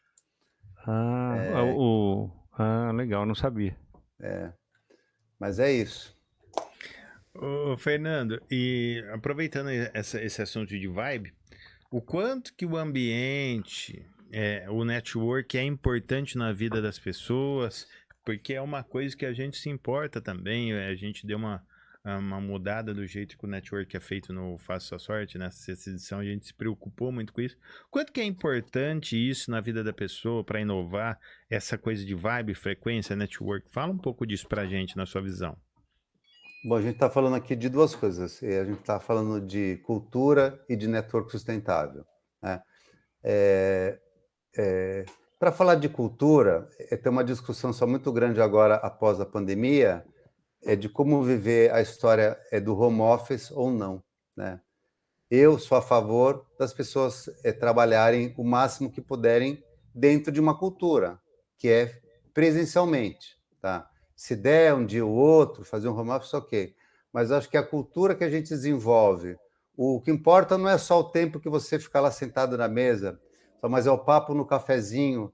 Legal, não sabia. Mas é isso. Ô, Fernando, e aproveitando esse assunto de vibe, o quanto que o ambiente, o network é importante na vida das pessoas, porque é uma coisa que a gente se importa também, a gente deu uma mudada do jeito que o network é feito no Faça Sua Sorte, nessa edição a gente se preocupou muito com isso. Quanto que é importante isso na vida da pessoa para inovar, essa coisa de vibe, frequência, network? Fala um pouco disso pra gente, na sua visão. Bom, a gente está falando aqui de 2 coisas. A gente está falando de cultura e de network sustentável. Né? Para falar de cultura, tem uma discussão só muito grande agora após a pandemia, de como viver a história do home office ou não, né? Eu sou a favor das pessoas trabalharem o máximo que puderem dentro de uma cultura, que é presencialmente, tá? Se der um dia ou outro, fazer um home office, ok. Mas acho que a cultura que a gente desenvolve, o que importa não é só o tempo que você ficar lá sentado na mesa, mas é o papo no cafezinho,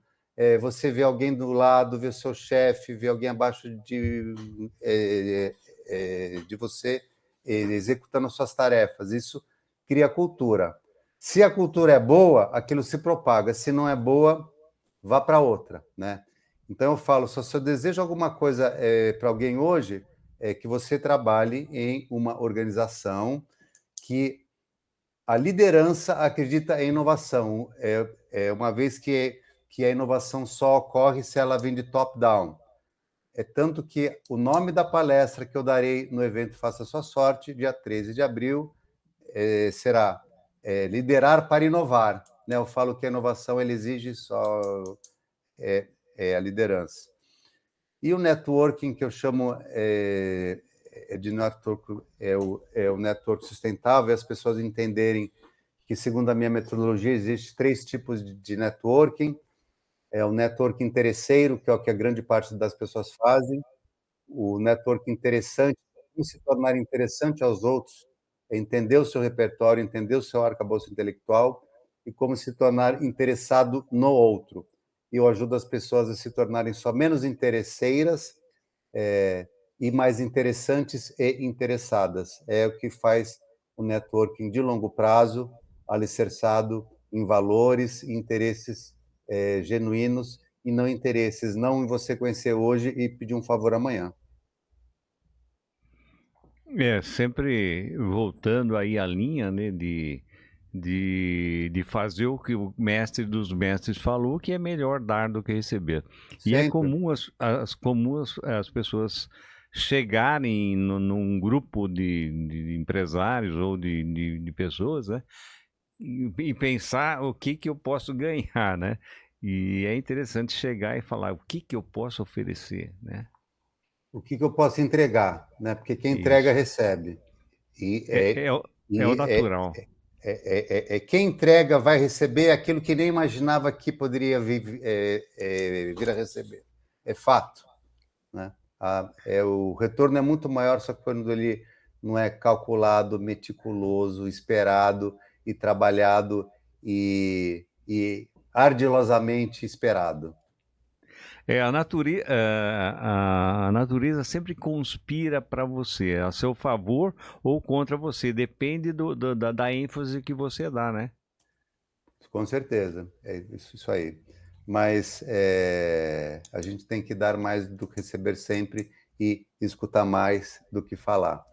você vê alguém do lado, vê o seu chefe, vê alguém abaixo de você executando suas tarefas. Isso cria cultura. Se a cultura é boa, aquilo se propaga. Se não é boa, vá para outra, né? Então eu falo, se eu desejo alguma coisa para alguém hoje, é que você trabalhe em uma organização que a liderança acredita em inovação. Uma vez que a inovação só ocorre se ela vem de top-down. É tanto que o nome da palestra que eu darei no evento Faça Sua Sorte, dia 13 de abril, será liderar para inovar. Né? Eu falo que a inovação ele exige só a liderança. E o networking, que eu chamo de network, o network sustentável, as pessoas entenderem que, segundo a minha metodologia, existem 3 tipos de networking. O networking interesseiro, que é o que a grande parte das pessoas fazem, o network interessante, como se tornar interessante aos outros, entender o seu repertório, entender o seu arcabouço intelectual e como se tornar interessado no outro. E eu ajudo as pessoas a se tornarem só menos interesseiras e mais interessantes e interessadas. É o que faz o networking de longo prazo, alicerçado em valores e interesses genuínos, e não interesses, não em você conhecer hoje e pedir um favor amanhã. Sempre voltando aí à linha, né, de fazer o que o mestre dos mestres falou, que é melhor dar do que receber. E é Sempre. comum as pessoas chegarem num grupo de empresários ou de pessoas, né, e pensar o que eu posso ganhar, né? E é interessante chegar e falar o que eu posso oferecer, né? O que eu posso entregar, né? Porque quem entrega Isso. recebe. E, É o natural. quem entrega vai receber aquilo que nem imaginava que poderia vir a receber. É fato, né? O retorno é muito maior, só que quando ele não é calculado, meticuloso, esperado e trabalhado e ardilosamente esperado. A natureza sempre conspira para você, a seu favor ou contra você. Depende da ênfase que você dá, né? Com certeza, é isso aí. Mas a gente tem que dar mais do que receber sempre e escutar mais do que falar.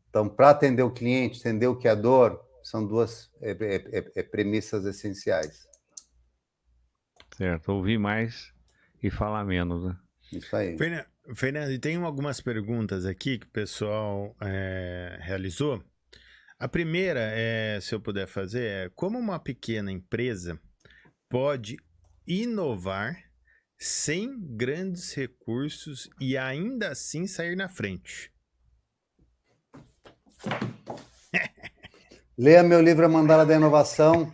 Então, para atender o cliente, entender o que é dor, são 2 premissas essenciais. Certo, ouvir mais e falar menos, né? Isso aí. Fernando, e tem algumas perguntas aqui que o pessoal realizou. A primeira, se eu puder fazer, é como uma pequena empresa pode inovar sem grandes recursos e ainda assim sair na frente? Leia meu livro A Mandala da Inovação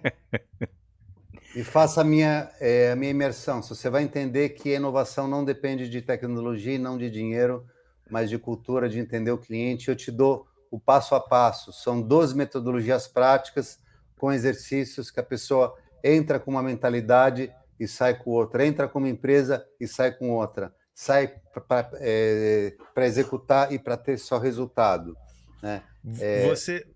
e faça a minha imersão. Você vai entender que a inovação não depende de tecnologia e não de dinheiro, mas de cultura, de entender o cliente. Eu te dou o passo a passo. São 12 metodologias práticas com exercícios que a pessoa entra com uma mentalidade e sai com outra. Entra com uma empresa e sai com outra. Sai para executar e para ter só resultado, né? Você,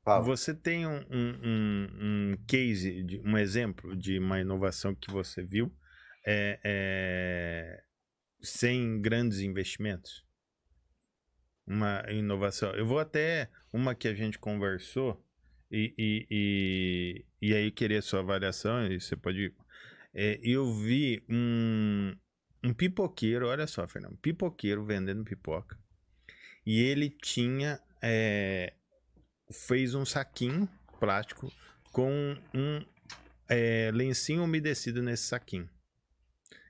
Fala. você tem um case, um exemplo de uma inovação que você viu sem grandes investimentos? Uma inovação. Eu vou até uma que a gente conversou e aí queria sua avaliação e você pode. Eu vi um pipoqueiro, olha só, Fernando, pipoqueiro vendendo pipoca e ele fez um saquinho plástico com um lencinho umedecido nesse saquinho.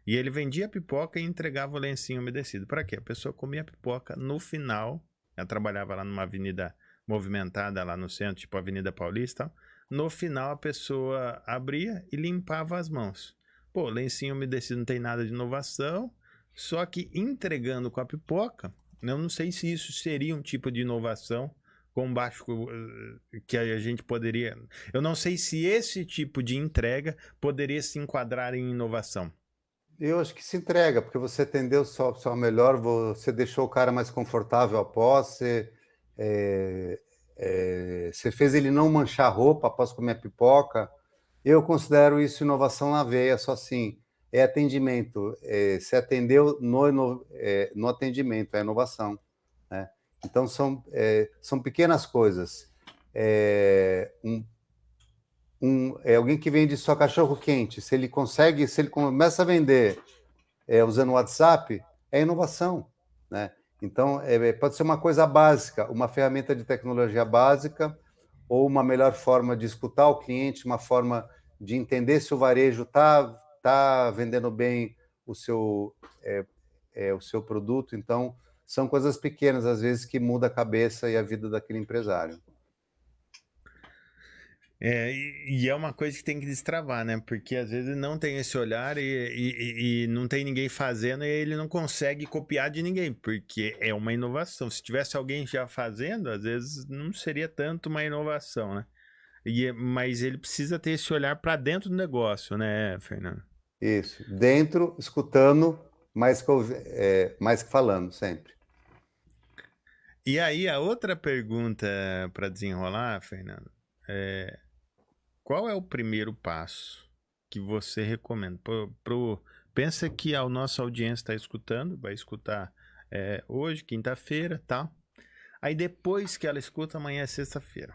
E ele vendia pipoca e entregava o lencinho umedecido. Para quê? A pessoa comia a pipoca no final. Ela trabalhava lá numa avenida movimentada lá no centro, tipo Avenida Paulista. No final a pessoa abria e limpava as mãos. Pô, lencinho umedecido não tem nada de inovação, só que entregando com a pipoca, eu não sei se isso seria um tipo de inovação com baixo que a gente poderia. Eu não sei se esse tipo de entrega poderia se enquadrar em inovação. Eu acho que se entrega, porque você atendeu só melhor, você deixou o cara mais confortável após, você fez ele não manchar a roupa após comer a pipoca. Eu considero isso inovação na veia, só assim, é atendimento. Você atendeu no atendimento, é inovação, né? Então, são pequenas coisas. Alguém que vende só cachorro quente, se ele começa a vender usando o WhatsApp, é inovação, né? Então, pode ser uma coisa básica, uma ferramenta de tecnologia básica, ou uma melhor forma de escutar o cliente, uma forma de entender se o varejo tá vendendo bem o seu produto. Então, são coisas pequenas, às vezes, que muda a cabeça e a vida daquele empresário. E é uma coisa que tem que destravar, né? Porque às vezes não tem esse olhar e não tem ninguém fazendo e ele não consegue copiar de ninguém, porque é uma inovação. Se tivesse alguém já fazendo, às vezes não seria tanto uma inovação, né? Mas ele precisa ter esse olhar para dentro do negócio, né, Fernando? Isso. Dentro, escutando, mais que falando, sempre. E aí, a outra pergunta para desenrolar, Fernando, qual é o primeiro passo que você recomenda? Pensa que a nossa audiência está escutando, vai escutar hoje, quinta-feira, tal. Aí depois que ela escuta, amanhã é sexta-feira.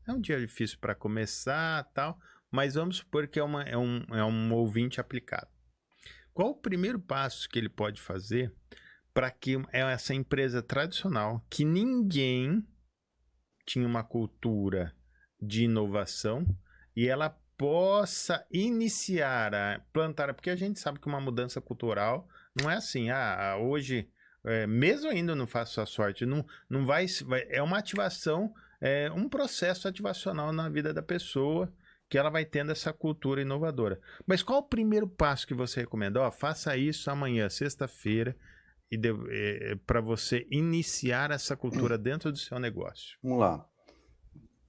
É um dia difícil para começar, tal, mas vamos supor que é um ouvinte aplicado. Qual o primeiro passo que ele pode fazer para que essa empresa tradicional, que ninguém tinha uma cultura de inovação, e ela possa iniciar a plantar, porque a gente sabe que uma mudança cultural não é assim, hoje, mesmo ainda não faço a sorte, não vai, é uma ativação, um processo ativacional na vida da pessoa, que ela vai tendo essa cultura inovadora. Mas qual o primeiro passo que você recomenda? Faça isso amanhã, sexta-feira, para você iniciar essa cultura dentro do seu negócio. Vamos lá.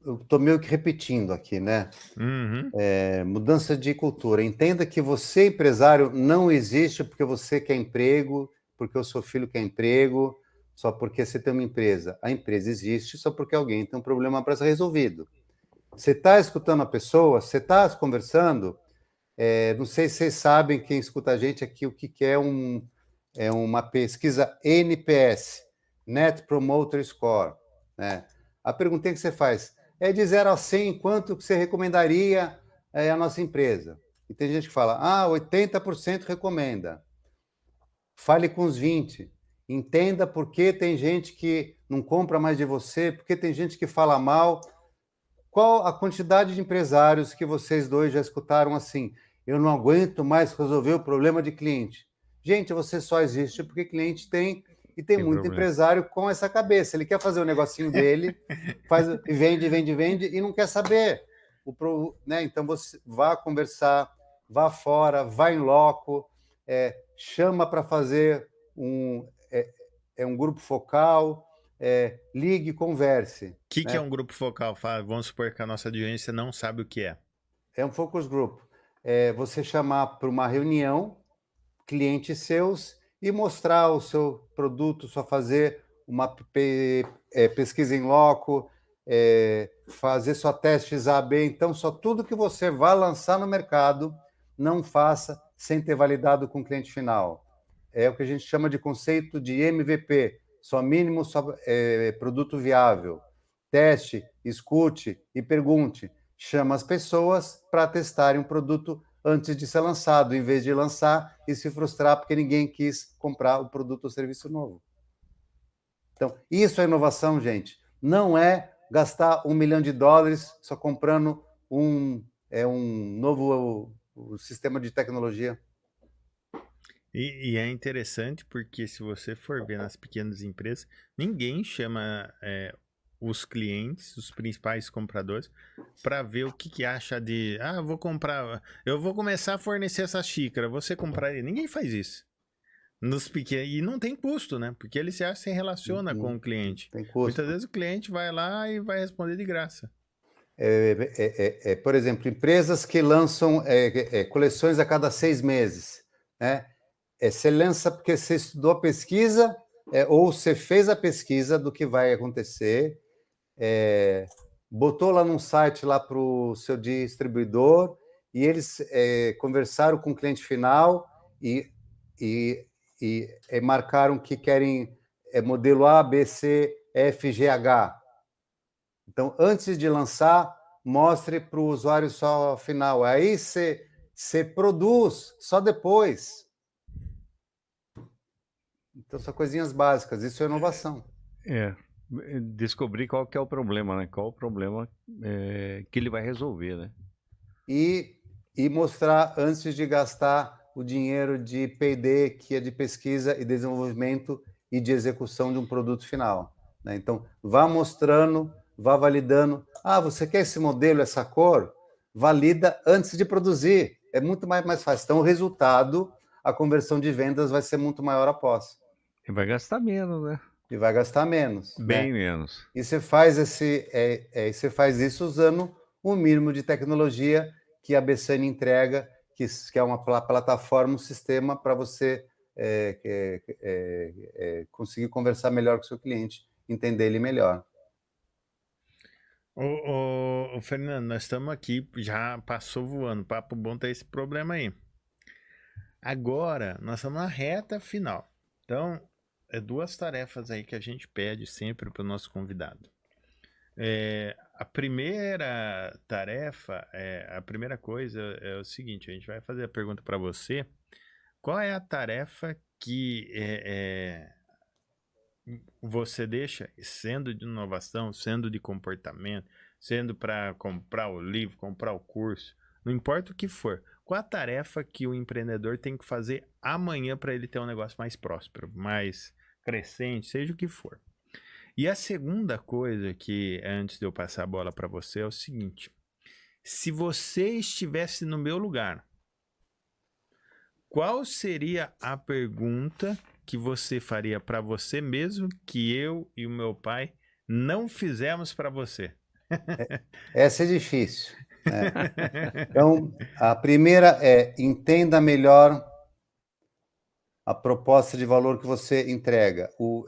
Eu estou meio que repetindo aqui, né? Uhum. Mudança de cultura. Entenda que você, empresário, não existe porque você quer emprego, porque o seu filho quer emprego, só porque você tem uma empresa. A empresa existe só porque alguém tem um problema para ser resolvido. Você está escutando a pessoa, você está conversando. Não sei se vocês sabem, quem escuta a gente aqui, o que é uma pesquisa NPS, Net Promoter Score, né? A pergunta que você faz é de 0 a 100, quanto que você recomendaria a nossa empresa? E tem gente que fala, 80% recomenda. Fale com os 20. Entenda por que tem gente que não compra mais de você, por que tem gente que fala mal. Qual a quantidade de empresários que vocês dois já escutaram assim? Eu não aguento mais resolver o problema de cliente. Gente, você só existe porque cliente tem, e tem muito problema. empresário com essa cabeça. Ele quer fazer o negocinho dele, vende e não quer saber. Né? Então você vá conversar, vá fora, vá em loco, chama para fazer um grupo focal, ligue, converse. O que é um grupo focal? Vamos supor que a nossa audiência não sabe o que é. É um focus group. Você chamar para uma reunião clientes seus e mostrar o seu produto, só fazer uma pesquisa em loco, fazer só testes A/B. Então, só tudo que você vai lançar no mercado, não faça sem ter validado com o cliente final. É o que a gente chama de conceito de MVP, só mínimo, só produto viável. Teste, escute e pergunte. Chama as pessoas para testarem um produto antes de ser lançado, em vez de lançar e se frustrar porque ninguém quis comprar o produto ou serviço novo. Então, isso é inovação, gente. Não é gastar $1 milhão só comprando um novo sistema de tecnologia. E é interessante porque se você for ver nas pequenas empresas, ninguém chama os clientes, os principais compradores, para ver o que acha de, eu vou começar a fornecer essa xícara, você compraria? Ninguém faz isso. Nos pequenos, e não tem custo, né? Porque ele se relaciona com o Não cliente. tem Muitas custo. vezes o cliente vai lá e vai responder de graça. Por exemplo, empresas que lançam coleções a cada 6 meses, né? Você lança porque você estudou a pesquisa, ou você fez a pesquisa do que vai acontecer, botou lá num site lá para o seu distribuidor e eles conversaram com o cliente final e, e, e marcaram que querem modelo A, B, C, F, G, H. Então, antes de lançar, mostre para o usuário só final. Aí você produz só depois. Então, são coisinhas básicas. Isso é inovação. É, descobrir qual que é o problema, né? Qual o problema que ele vai resolver, né? E mostrar antes de gastar o dinheiro de P&D, que é de pesquisa e desenvolvimento e de execução de um produto final, né? Então, vá mostrando, vá validando. Ah, você quer esse modelo, essa cor? Valida antes de produzir. É muito mais fácil. Então, o resultado, a conversão de vendas vai ser muito maior após. E vai gastar menos, né? E vai gastar menos, Bem né? menos. E você faz você faz isso usando o mínimo de tecnologia que a Bessane entrega, que é uma plataforma, um sistema para você conseguir conversar melhor com o seu cliente, entender ele melhor. Ô, Fernando, nós estamos aqui, já passou voando, papo bom tá esse problema aí. Agora, nós estamos na reta final. Então, é duas tarefas aí que a gente pede sempre para o nosso convidado. A primeira tarefa, a primeira coisa é o seguinte: a gente vai fazer a pergunta para você. Qual é a tarefa que você deixa, sendo de inovação, sendo de comportamento, sendo para comprar o livro, comprar o curso, não importa o que for. Qual a tarefa que o empreendedor tem que fazer amanhã para ele ter um negócio mais próspero, mais crescente, seja o que for? E a segunda coisa que, antes de eu passar a bola para você, é o seguinte: se você estivesse no meu lugar, qual seria a pergunta que você faria para você mesmo que eu e o meu pai não fizemos para você? Essa é difícil, né? Então, a primeira é entenda melhor a proposta de valor que você entrega. O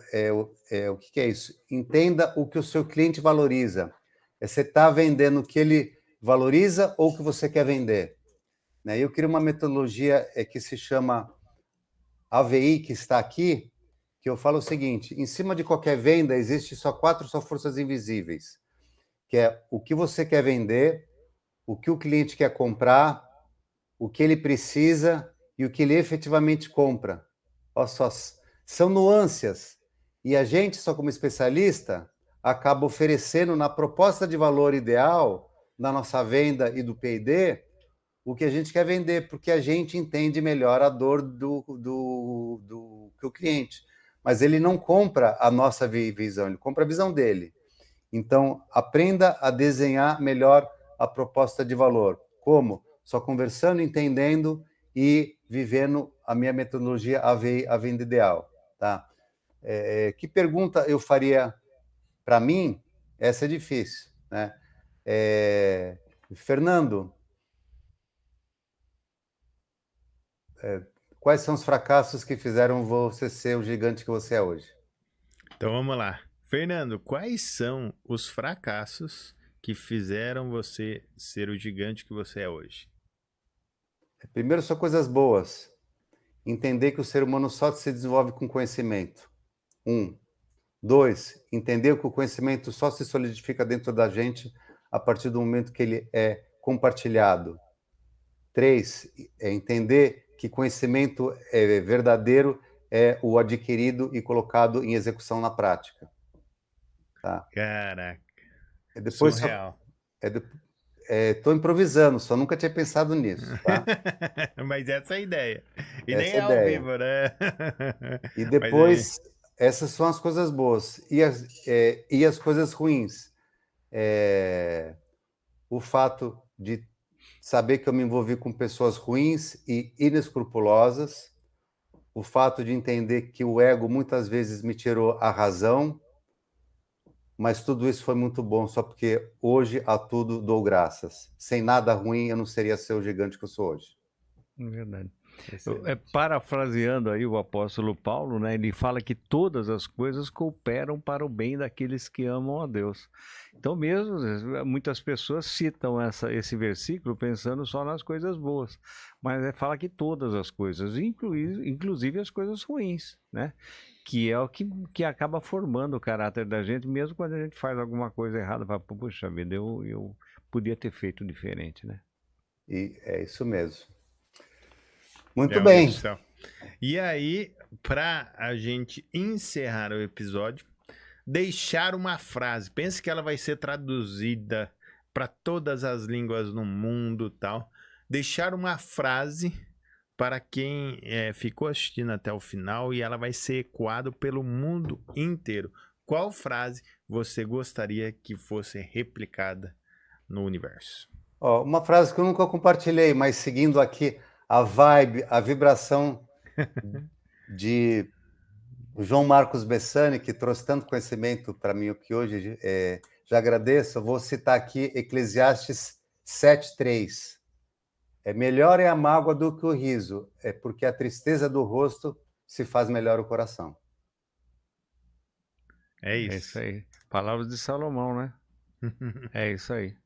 que é isso? Entenda o que o seu cliente valoriza. Você está vendendo o que ele valoriza ou o que você quer vender? Né? Eu queria uma metodologia que se chama AVI, que está aqui, que eu falo o seguinte: em cima de qualquer venda existe só forças invisíveis, que é o que você quer vender, o que o cliente quer comprar, o que ele precisa e o que ele efetivamente compra. Olha só, são nuances. E a gente, só como especialista, acaba oferecendo na proposta de valor ideal, na nossa venda e do P&D, o que a gente quer vender, porque a gente entende melhor a dor do que o cliente. Mas ele não compra a nossa visão, ele compra a visão dele. Então, aprenda a desenhar melhor a proposta de valor. Como? Só conversando, entendendo e vivendo a minha metodologia a venda ideal. Tá? Que pergunta eu faria para mim? Essa é difícil. Né? Fernando, quais são os fracassos que fizeram você ser o gigante que você é hoje? Então vamos lá. Fernando, quais são os fracassos que fizeram você ser o gigante que você é hoje? Primeiro, são coisas boas. Entender que o ser humano só se desenvolve com conhecimento. 2, entender que o conhecimento só se solidifica dentro da gente a partir do momento que ele é compartilhado. 3, entender que conhecimento verdadeiro é o adquirido e colocado em execução na prática. Tá? Caraca, Depois, surreal. é, Estou improvisando, só nunca tinha pensado nisso, tá? Mas essa é a ideia. E nem Essa é é a ao ideia. vivo, né? E Mas aí, depois, essas são as coisas boas. E as coisas ruins. O fato de saber que eu me envolvi com pessoas ruins e inescrupulosas, o fato de entender que o ego muitas vezes me tirou a razão, mas tudo isso foi muito bom, só porque hoje a tudo dou graças. Sem nada ruim, eu não seria ser o gigante que eu sou hoje. Verdade. excelente. Parafraseando aí o apóstolo Paulo, né, ele fala que todas as coisas cooperam para o bem daqueles que amam a Deus. Então mesmo, muitas pessoas citam esse versículo pensando só nas coisas boas, mas fala que todas as coisas, inclusive as coisas ruins, né? Que é o que acaba formando o caráter da gente, mesmo quando a gente faz alguma coisa errada, fala, puxa vida, eu podia ter feito diferente, né? E é isso mesmo. Muito Meu Deus bem. do céu. E aí, para a gente encerrar o episódio, deixar uma frase. Pense que ela vai ser traduzida para todas as línguas no mundo, tal. Deixar uma frase para quem ficou assistindo até o final e ela vai ser ecoada pelo mundo inteiro. Qual frase você gostaria que fosse replicada no universo? Ó, uma frase que eu nunca compartilhei, mas seguindo aqui a vibe, a vibração de João Marcos Bessani, que trouxe tanto conhecimento para mim, o que hoje já agradeço. Eu vou citar aqui Eclesiastes 7:3. Melhor é a mágoa do que o riso, porque a tristeza do rosto se faz melhor o coração. É É isso isso. aí. Palavras de Salomão, né? É isso aí.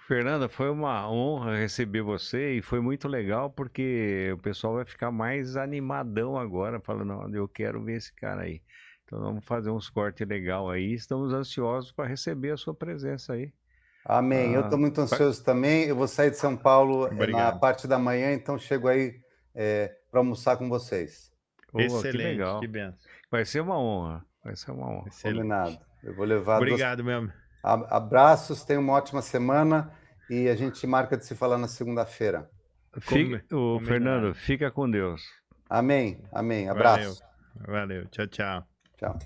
Fernanda, foi uma honra receber você e foi muito legal porque o pessoal vai ficar mais animadão agora, falando, "Olha, eu quero ver esse cara aí." Então vamos fazer uns cortes legal aí. Estamos ansiosos para receber a sua presença aí. Amém. Eu estou muito ansioso também. Eu vou sair de São Paulo na Obrigado. parte da manhã, então chego aí para almoçar com vocês. Que Excelente, que legal. benção. Vai ser uma honra. Vai ser uma honra. Excelente. Combinado. Eu vou levar Obrigado mesmo. abraços, tenha uma ótima semana e a gente marca de se falar na segunda-feira. O Fernando, fica com Deus. Amém. Amém. Valeu. Abraço. Valeu. Tchau, tchau. Tchau.